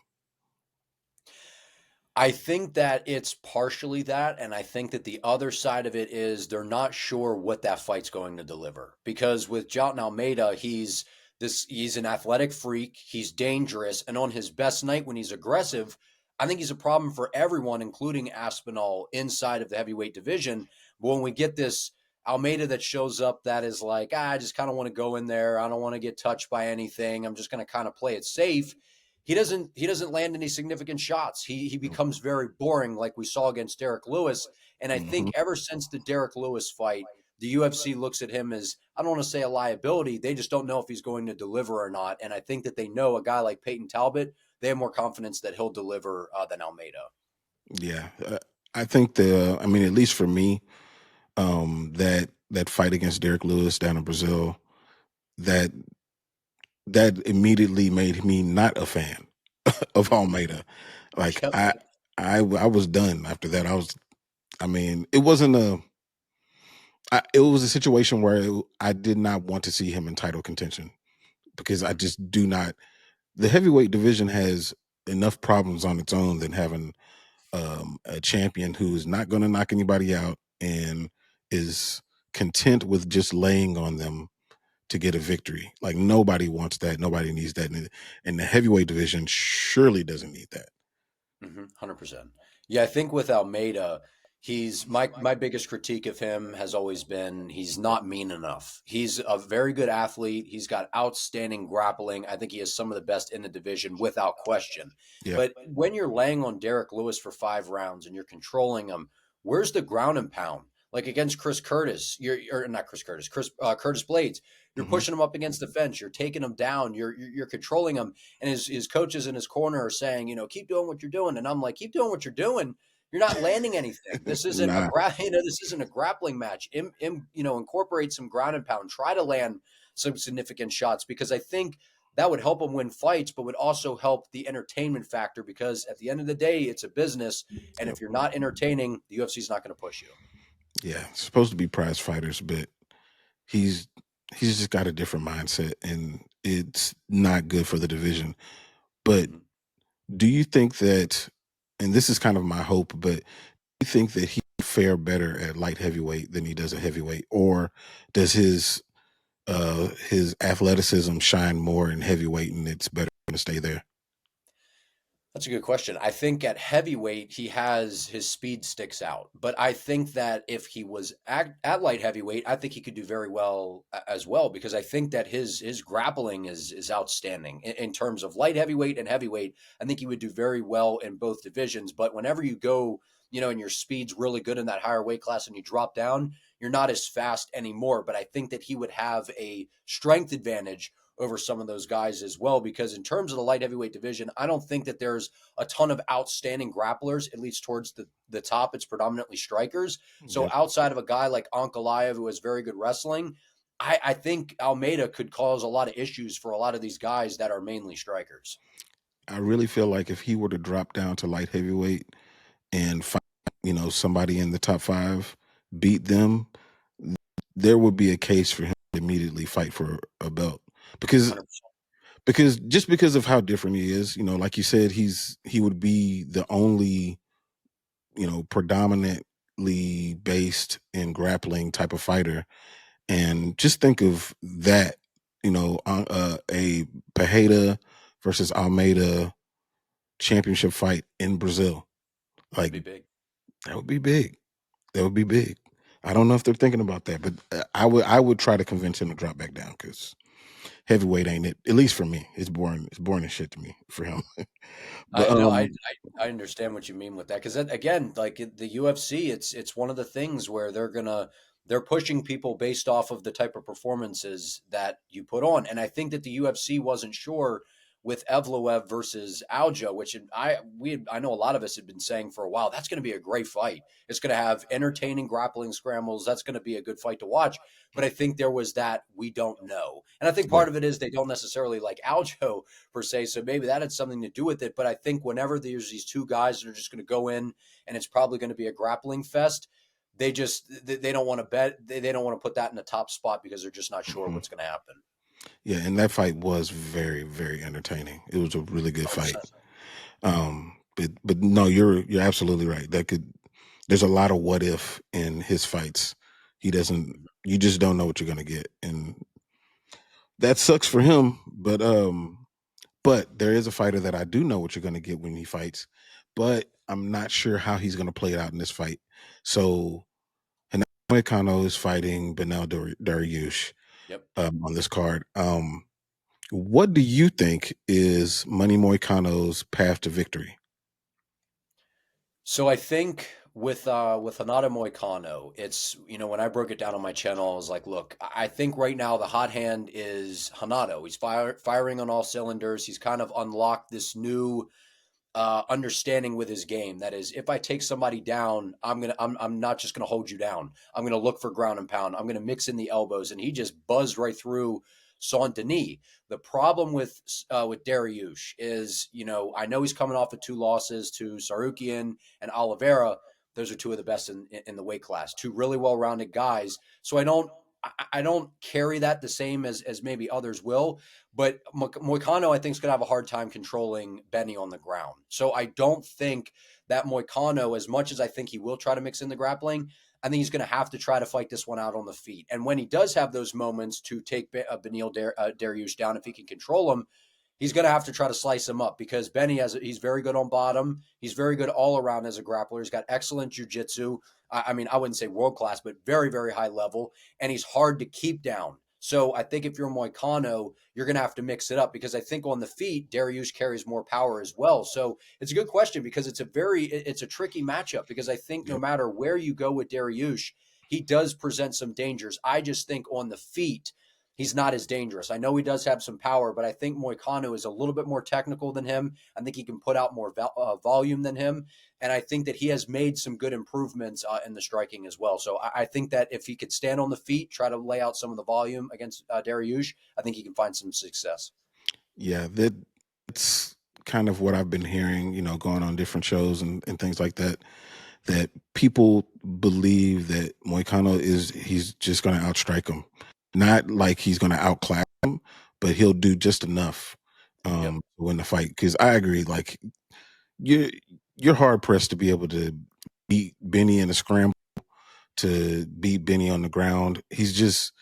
I think that it's partially that, and I think that the other side of it is they're not sure what that fight's going to deliver. Because with Jalton Almeida, he's an athletic freak, he's dangerous, and on his best night when he's aggressive, I think he's a problem for everyone, including Aspinall, inside of the heavyweight division. But when we get this Almeida that shows up that is like, I just kind of want to go in there, I don't want to get touched by anything, I'm just going to kind of play it safe. He doesn't land any significant shots. He becomes very boring, like we saw against Derek Lewis. And I think Mhm. ever since the Derek Lewis fight, the UFC looks at him as, I don't want to say a liability. They just don't know if he's going to deliver or not. And I think that they know a guy like Peyton Talbot, they have more confidence that he'll deliver than Almeida. Yeah, I think I mean, at least for me, that fight against Derek Lewis down in Brazil, that that immediately made me not a fan of Almeida. Like Yep. I was done after that. I mean, it wasn't it was a situation where I did not want to see him in title contention because I Mhm. just do not. The heavyweight division has enough problems on its own than having a champion who is not going to knock anybody out and is content with just laying on them to get a victory. Like nobody wants that. Nobody needs that. And the heavyweight division surely doesn't need that. 100%. Yeah, I think with Almeida, he's my biggest critique of him has always been he's not mean enough. He's a very good athlete. He's got outstanding grappling. I think he is some of the best in the division without question. Yeah. But when you're laying on Derek Lewis for 5 rounds and you're controlling him, where's the ground and pound? Like against Chris Curtis, or not Chris Curtis, Curtis Blades. You're Hmm. pushing him up against the fence. You're taking him down. You're controlling him, and his coaches in his corner are saying, keep doing what you're doing. And I'm like, keep doing what you're doing. You're not landing anything. This isn't Nah. this isn't a grappling match. Incorporate some ground and pound. Try to land some significant shots because I think that would help him win fights, but would also help the entertainment factor because at the end of the day, it's a business, and Yep. if you're not entertaining, the UFC is not going to push you. Yeah. It's supposed to be prize fighters, but he's he's just got a different mindset and it's not good for the division. But Mhm. do you think that, and this is kind of my hope, but do you think that he fare better at light heavyweight than he does at heavyweight? Or does his athleticism shine more in heavyweight and it's better to stay there? That's a good question. I think at heavyweight, he has his speed sticks out. But I think that if he was at light heavyweight, I think he could do very well as well because I think that his grappling is outstanding in terms of light heavyweight and heavyweight. I think he would do very well in both divisions. But whenever you go, and your speed's really good in that higher weight class and you drop down, you're not as fast anymore. But I think that he would have a strength advantage over some of those guys as well. Because in terms of the light heavyweight division, I don't think that there's a ton of outstanding grapplers, at least towards the top. It's predominantly strikers. So Yep. outside of a guy like Ankalaev, who has very good wrestling, I think Almeida could cause a lot of issues for a lot of these guys that are mainly strikers. I really feel like if he were to drop down to light heavyweight and fight, somebody in the top five, beat them, there would be a case for him to immediately fight for a belt. Because 100%. just because of how different he is, like you said, he would be the only, predominantly based in grappling type of fighter. And just think of that, a Pajeda versus Almeida championship fight in Brazil. That'd Like be big. that would be big. That would be big. I don't know if they're thinking about that, but I would try to convince him to drop back down because heavyweight ain't it. At least for me, it's boring. It's boring as shit to me for him. But I know I understand what you mean with that because again, like the UFC, it's one of the things where they're pushing people based off of the type of performances that you put on. And I think that the UFC wasn't sure with Evloev versus Aljo, which I know a lot of us had been saying for a while, that's going to be a great fight. It's going to have entertaining grappling scrambles. That's going to be a good fight to watch. But I think there was that we don't know. And I think part of it is they don't necessarily like Aljo per se. So maybe that had something to do with it. But I think whenever there's these two guys that are just going to go in and it's probably going to be a grappling fest, they don't want to bet. They don't want to put that in the top spot because they're just not sure what's going to happen. Yeah, and that fight was very, very entertaining. It was a really good 100%. fight. But no, you're absolutely right. There's a lot of what if in his fights. You just don't know what you're gonna get, and that sucks for him. But there is a fighter that I do know what you're gonna get when he fights, but I'm not sure how he's gonna play it out in this fight. So Moicano is fighting Benel Dariush Yep. on this card. What do you think is Money Moicano's path to victory? So I think with Hanada Moicano, it's, when I broke it down on my channel, I was like, look, I think right now the hot hand is Hanado. He's firing on all cylinders. He's kind of unlocked this new understanding with his game. That is, if I take somebody down, I'm not just gonna hold you down. I'm gonna look for ground and pound. I'm gonna mix in the elbows, and he just buzzed right through Saint Denis. The problem with Dariush is, I know he's coming off of 2 losses to Sarukian and Oliveira. Those are 2 of the best in the weight class. 2 really well-rounded guys. So I don't carry that the same as maybe others will. But Moicano, I think, is going to have a hard time controlling Benny on the ground. So I don't think that Moicano, as much as I think he will try to mix in the grappling, I think he's going to have to try to fight this one out on the feet. And when he does have those moments to take Beneil Dariush down, if he can control him, he's going to have to try to slice him up because Benny he's very good on bottom. He's very good all around as a grappler. He's got excellent jiu-jitsu. I mean, I wouldn't say world class, but very, very high level. And he's hard to keep down. So I think if you're Moicano, you're going to have to mix it up because I think on the feet, Dariush carries more power as well. So it's a good question because it's a tricky matchup because I think no matter where you go with Dariush, he does present some dangers. I just think on the feet, he's not as dangerous. I know he does have some power, but I think Moicano is a little bit more technical than him. I think he can put out more volume than him. And I think that he has made some good improvements in the striking as well. So I think that if he could stand on the feet, try to lay out some of the volume against Dariush, I think he can find some success. Yeah, that's kind of what I've been hearing, going on different shows and things like that, that people believe that Moicano he's just going to outstrike him. Not like he's going to outclass him, but he'll do just enough to win the fight. Because I agree, like you're hard pressed to be able to beat Benny in a scramble, to beat Benny on the ground. He's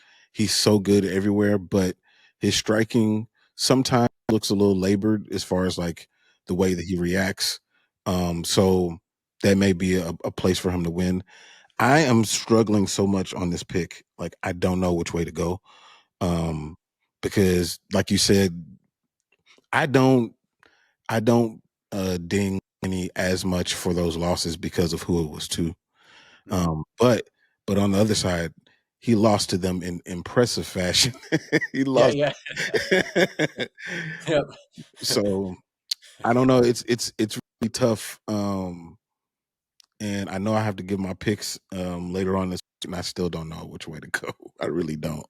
so good everywhere, but his striking sometimes looks a little labored as far as like the way that he reacts. So that may be a place for him to win. I am struggling so much on this pick. Like I don't know which way to go. Because like you said, I don't ding any as much for those losses because of who it was to. But on the other side, he lost to them in impressive fashion. He lost. Yeah. Yep. So I don't know. It's really tough. And I know I have to give my picks later on this, and I still don't know which way to go. I really don't.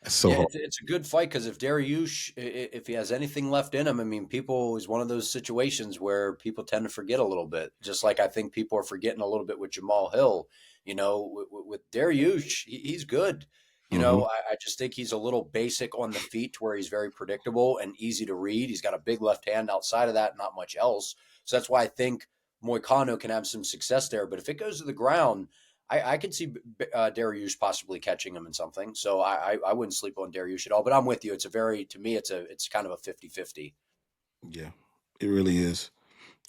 It's so Yeah, hard. it's a good fight because if Dariush, if he has anything left in him, I mean, people is one of those situations where people tend to forget a little bit. Just like I think people are forgetting a little bit with Jamal Hill. With Dariush, he's good. I just think he's a little basic on the feet to where he's very predictable and easy to read. He's got a big left hand. Outside of that, not much else. So that's why I think Moicano can have some success there. But if it goes to the ground, I could see Dariush possibly catching him in something. So I wouldn't sleep on Dariush at all. But I'm with you. It's it's kind of a 50-50. Yeah, it really is.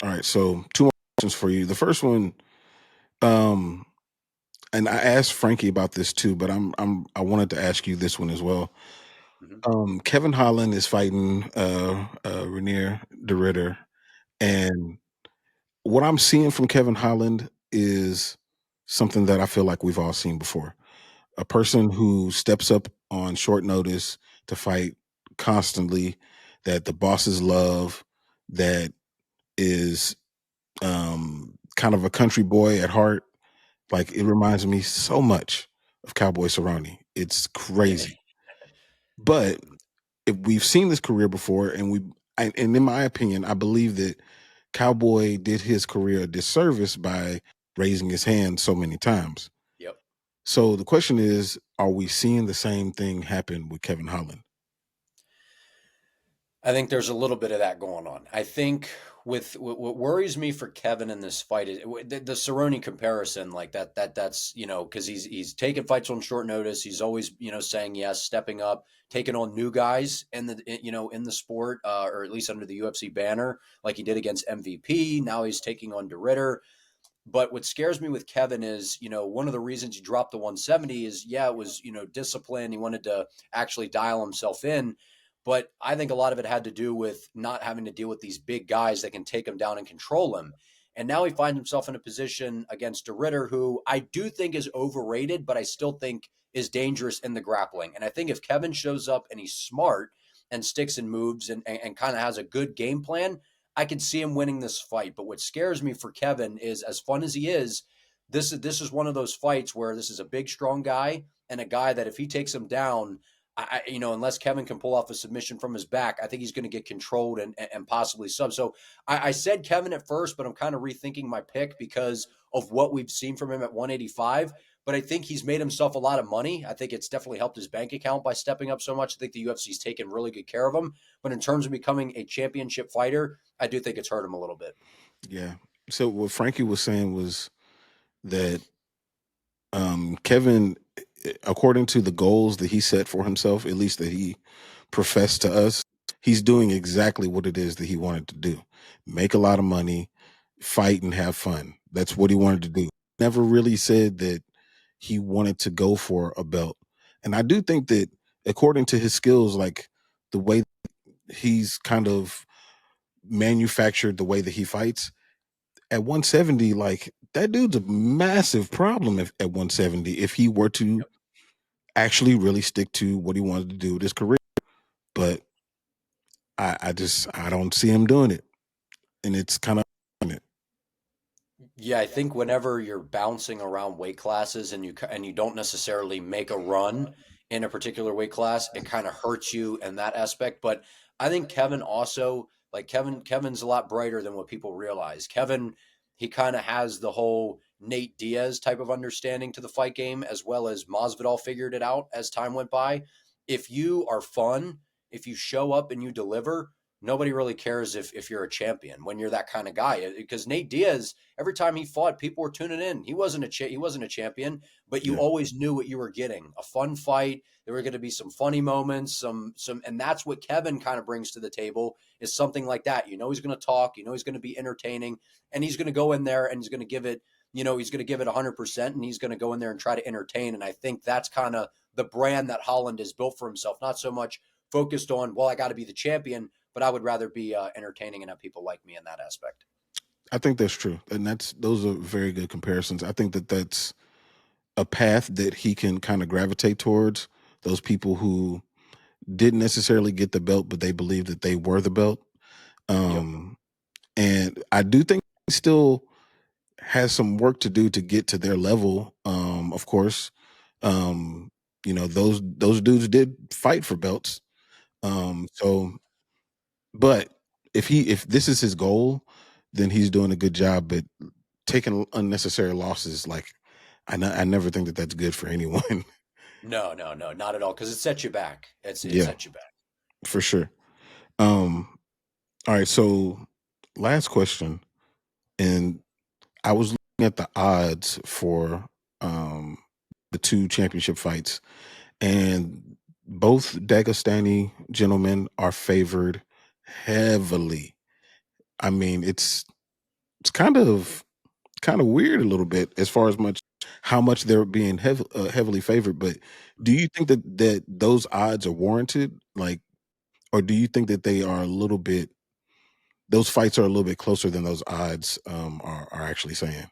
All right, so 2 more questions for you. The first one, and I asked Frankie about this too, but I wanted to ask you this one as well. Mm-hmm. Kevin Holland is fighting Renier de Ridder, and what I'm seeing from Kevin Holland is something that I feel like we've all seen before. a person who steps up on short notice to fight constantly, that the bosses love, that is kind of a country boy at heart. Like, it reminds me so much of Cowboy Cerrone. It's crazy. But if we've seen this career before, and in my opinion, I believe that Cowboy did his career a disservice by raising his hand so many times. Yep. So the question is, are we seeing the same thing happen with Kevin Holland? I think there's a little bit of that going on. I think with what worries me for Kevin in this fight is the Cerrone comparison, like that's because he's taking fights on short notice. He's always saying yes, stepping up, taking on new guys in the sport, or at least under the UFC banner, like he did against MVP. Now he's taking on DeRitter. But what scares me with Kevin is, one of the reasons he dropped the 170 is, it was, discipline. He wanted to actually dial himself in. But I think a lot of it had to do with not having to deal with these big guys that can take him down and control him. And now he finds himself in a position against DeRitter, who I do think is overrated, but I still think is dangerous in the grappling. And I think if Kevin shows up and he's smart and sticks and moves and kind of has a good game plan, I can see him winning this fight. But what scares me for Kevin is, as fun as he is, this is one of those fights where this is a big, strong guy and a guy that if he takes him down, unless Kevin can pull off a submission from his back, I think he's going to get controlled and possibly sub. So I said Kevin at first, but I'm kind of rethinking my pick because of what we've seen from him at 185. But I think he's made himself a lot of money. I think it's definitely helped his bank account by stepping up so much. I think the UFC's taken really good care of him. But in terms of becoming a championship fighter, I do think it's hurt him a little bit. Yeah. So what Frankie was saying was that Kevin, according to the goals that he set for himself, at least that he professed to us, he's doing exactly what it is that he wanted to do. Make a lot of money, fight, and have fun. That's what he wanted to do. Never really said that he wanted to go for a belt. And I do think that according to his skills, like the way he's kind of manufactured the way that he fights, at 170, like that dude's a massive problem at 170 if he were to actually really stick to what he wanted to do with his career. But I don't see him doing it. And it's kind of Yeah, I think whenever you're bouncing around weight classes and you don't necessarily make a run in a particular weight class, it kind of hurts you in that aspect. But I think Kevin also, like Kevin's a lot brighter than what people realize. Kevin, he kind of has the whole Nate Diaz type of understanding to the fight game, as well as Masvidal figured it out as time went by. If you are fun, if you show up and you deliver, nobody really cares if you're a champion when you're that kind of guy. Because Nate Diaz, every time he fought, people were tuning in. He wasn't a champion, but you always knew what you were getting. A fun fight. There were going to be some funny moments, and that's what Kevin kind of brings to the table is something like that. He's going to talk, he's going to be entertaining, and he's going to go in there and he's going to give it, he's going to give it 100%, and he's going to go in there and try to entertain. And I think that's kind of the brand that Holland has built for himself, not so much focused on, well, I got to be the champion, but I would rather be entertaining and have people like me in that aspect. I think that's true. And those are very good comparisons. I think that that's a path that he can kind of gravitate towards, those people who didn't necessarily get the belt, but they believed that they were the belt. And I do think he still has some work to do to get to their level. Of course, those dudes did fight for belts. But if this is his goal, then he's doing a good job. But taking unnecessary losses, like I never think that that's good for anyone. No, not at all. Because it sets you back. It sets you back for sure. All right. So last question, and I was looking at the odds for the two championship fights, and both Dagestani gentlemen are favored heavily. I mean, it's kind of weird a little bit as far as how much they're being heavily favored. But do you think that those odds are warranted? Like, or do you think that they are those fights are a little bit closer than those odds are actually saying?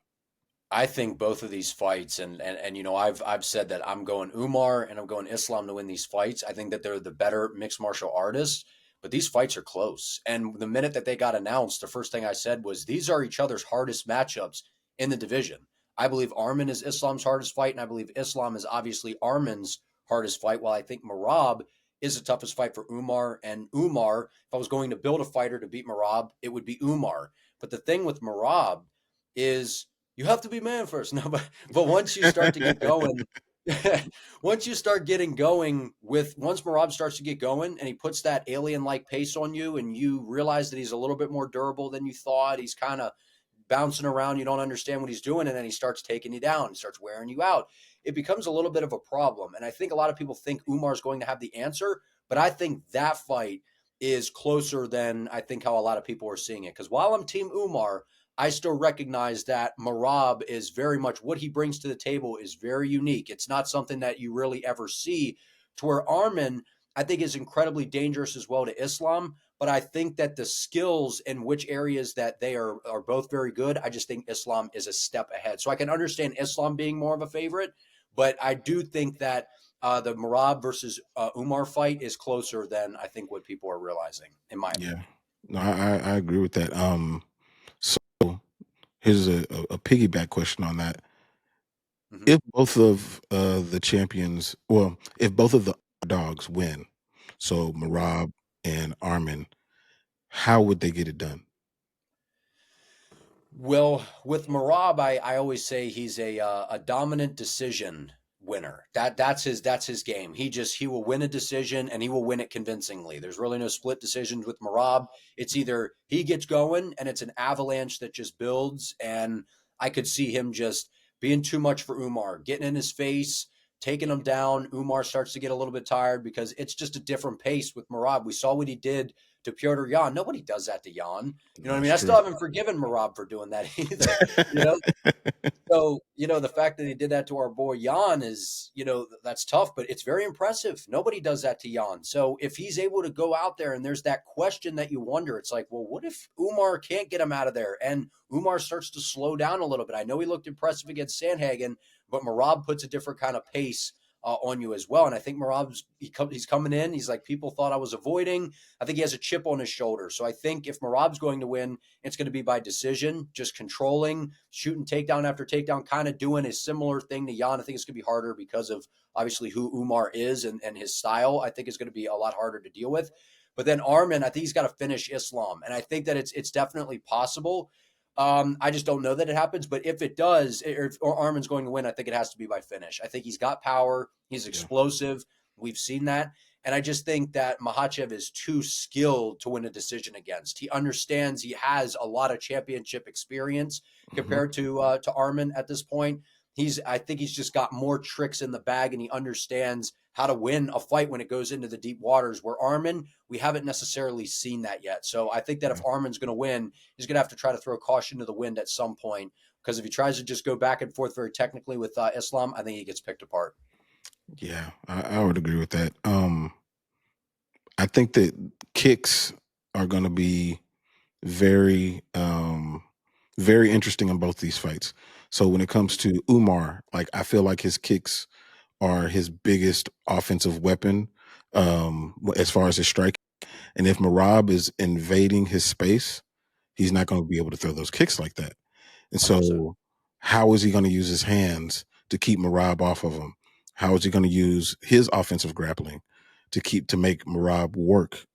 I think both of these fights, and I've said that I'm going Umar and I'm going Islam to win these fights. I think that they're the better mixed martial artists, but these fights are close. And the minute that they got announced, the first thing I said was these are each other's hardest matchups in the division. I believe Arman is Islam's hardest fight, and I believe Islam is obviously Arman's hardest fight. While I think Merab is the toughest fight for Umar. And Umar, if I was going to build a fighter to beat Merab, it would be Umar. But the thing with Merab is you have to be man first. No, but once you start to get going, once you start getting going once Merab starts to get going and he puts that alien-like pace on you and you realize that he's a little bit more durable than you thought, he's kind of bouncing around, you don't understand what he's doing, and then he starts taking you down, he starts wearing you out. It becomes a little bit of a problem. And I think a lot of people think Umar's going to have the answer, but I think that fight is closer than I think how a lot of people are seeing it. Because while I'm Team Umar, I still recognize that Merab is very much what he brings to the table is very unique. It's not something that you really ever see, to where Arman, I think, is incredibly dangerous as well to Islam. But I think that the skills in which areas that they are both very good, I just think Islam is a step ahead. So I can understand Islam being more of a favorite, but I do think that the Merab versus Umar fight is closer than I think what people are realizing, in my opinion. No, I agree with that. So here's a piggyback question on that. Mhm. If both of the champions, well, if both of the dogs win, so Merab and Arman, how would they get it done? Well, with Merab, I always say he's a dominant decision winner. That's his game. He will win a decision and he will win it convincingly. There's really no split decisions with Merab. It's either he gets going and it's an avalanche that just builds, and I could see him just being too much for Umar, getting in his face, taking him down. Umar starts to get a little bit tired because it's just a different pace with Merab. We saw what he did to Piotr Jan. Nobody does that to Jan. You know what I mean? That's I still true. haven't forgiven Merab for doing that either. You know, so the fact that he did that to our boy Jan is, that's tough, but it's very impressive. Nobody does that to Jan. So if he's able to go out there and there's that question that you wonder, it's like, well, what if Umar can't get him out of there and Umar starts to slow down a little bit? I know he looked impressive against Sandhagen, but Merab puts a different kind of pace on you as well. And I think Merab's he's coming in. He's like, people thought I was avoiding. I think he has a chip on his shoulder. So I think if Merab's going to win, it's going to be by decision, just controlling, shooting takedown after takedown, kind of doing a similar thing to Jan. I think it's going to be harder because of obviously who Umar is and his style. I think is going to be a lot harder to deal with. But then Arman, I think he's got to finish Islam. And I think that it's definitely possible. I just don't know that it happens, but if it does, or Arman's going to win, I think it has to be by finish. I think he's got power. He's explosive. We've seen that. And I just think that Makhachev is too skilled to win a decision against. He understands he has a lot of championship experience compared to Arman at this point. I think he's just got more tricks in the bag, and he understands how to win a fight when it goes into the deep waters. Where Arman, we haven't necessarily seen that yet. So I think that if Arman's going to win, he's going to have to try to throw caution to the wind at some point, because if he tries to just go back and forth very technically with Islam, I think he gets picked apart. Yeah, I would agree with that. I think that kicks are going to be very, very interesting in both these fights. So when it comes to Umar, like I feel like his kicks are his biggest offensive weapon as far as his striking. And if Merab is invading his space, he's not going to be able to throw those kicks like that. And 100%. so how is he going to use his hands to keep Merab off of him? How is he going to use his offensive grappling to make Merab work?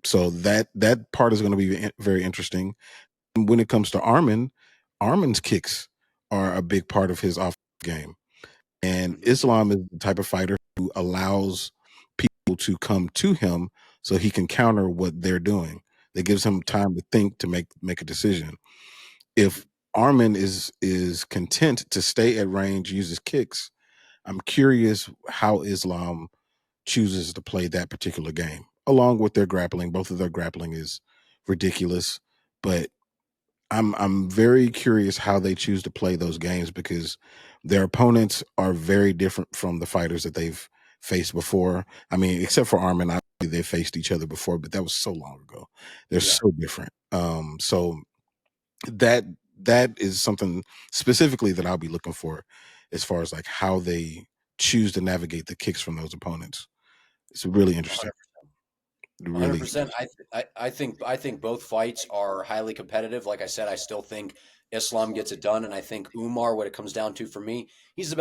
So that part is going to be very interesting. When it comes to Arman's kicks are a big part of his offensive game. And Islam is the type of fighter who allows people to come to him so he can counter what they're doing. That gives him time to think, to make a decision. If Arman is content to stay at range, uses kicks, I'm curious how Islam chooses to play that particular game. Along with their grappling, both of their grappling is ridiculous, but I'm very curious how they choose to play those games, because their opponents are very different from the fighters that they've faced before. I mean, except for Arman, obviously they faced each other before, but that was so long ago. They're so different. So that that is something specifically that I'll be looking for as far as like how they choose to navigate the kicks from those opponents. It's really interesting. 100%. I think both fights are highly competitive. Like I said, I still think Islam gets it done, and I think Umar, what it comes down to for me, he's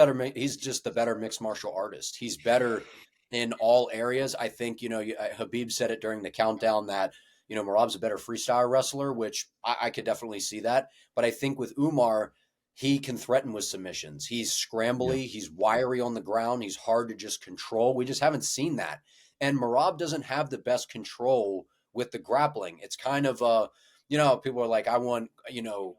just the better mixed martial artist. He's better in all areas. I think Habib said it during the countdown that Marab's a better freestyle wrestler, which I could definitely see that. But I think with Umar, he can threaten with submissions. He's scrambly, he's wiry on the ground, he's hard to just control. We just haven't seen that. And Marab doesn't have the best control with the grappling. It's kind of people are like, I want,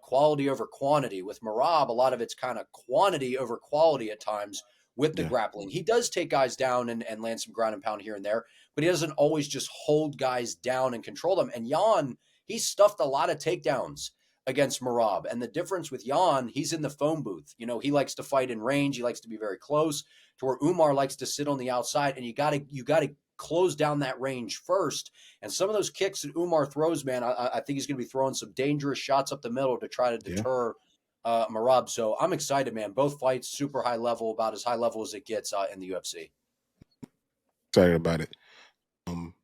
quality over quantity. With Marab, a lot of it's kind of quantity over quality at times with the grappling. He does take guys down and land some ground and pound here and there, but he doesn't always just hold guys down and control them. And Jan, he stuffed a lot of takedowns against Marab. And the difference with Jan, he's in the phone booth. He likes to fight in range. He likes to be very close, to where Umar likes to sit on the outside, and you gotta close down that range first. And some of those kicks that Umar throws, man, I think he's going to be throwing some dangerous shots up the middle to try to deter Marab. So I'm excited, man. Both fights super high level, about as high level as it gets in the UFC. Excited about it.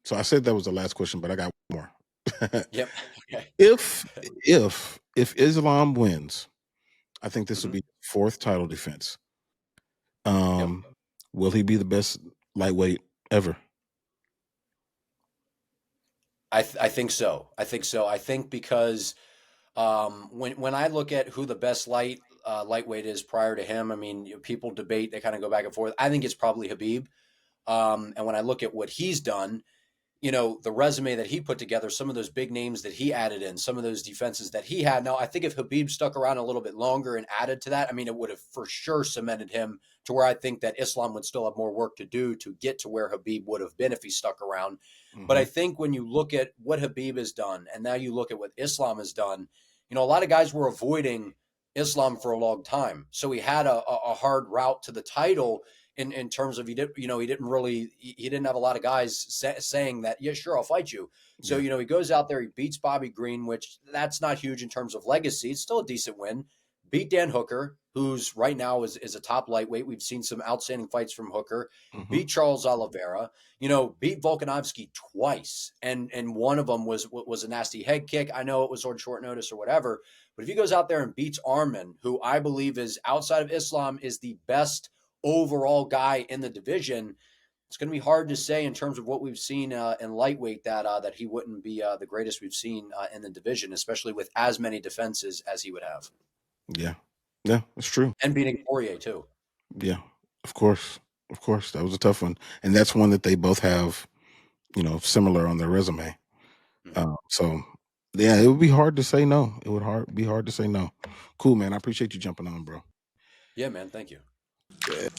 So I said that was the last question, but I got one more. Yep. Okay. If Islam wins, I think this will be fourth title defense. Will he be the best lightweight ever? I think so. I think because when I look at who the best lightweight is prior to him, I mean, people debate, they kind of go back and forth. I think it's probably Habib. And when I look at what he's done, the resume that he put together, some of those big names that he added in, some of those defenses that he had. Now, I think if Habib stuck around a little bit longer and added to that, I mean, it would have for sure cemented him to where I think that Islam would still have more work to do to get to where Habib would have been if he stuck around. But I think when you look at what Habib has done, and now you look at what Islam has done, a lot of guys were avoiding Islam for a long time. So he had a hard route to the title in terms of he didn't have a lot of guys saying that, yeah, sure, I'll fight you. So, he goes out there, he beats Bobby Green, which that's not huge in terms of legacy. It's still a decent win. Beat Dan Hooker, who's right now is a top lightweight. We've seen some outstanding fights from Hooker. Beat Charles Oliveira, beat Volkanovski twice. And one of them was a nasty head kick. I know it was on short notice or whatever, but if he goes out there and beats Arman, who I believe is, outside of Islam, is the best overall guy in the division, it's going to be hard to say in terms of what we've seen in lightweight that he wouldn't be the greatest we've seen in the division, especially with as many defenses as he would have. Yeah, that's true. And beating Poirier too. Yeah, of course, that was a tough one, and that's one that they both have, similar on their resume. So yeah, it would be hard to say no. It would be hard to say no. Cool, man. I appreciate you jumping on, bro. Yeah, man. Thank you. Yeah.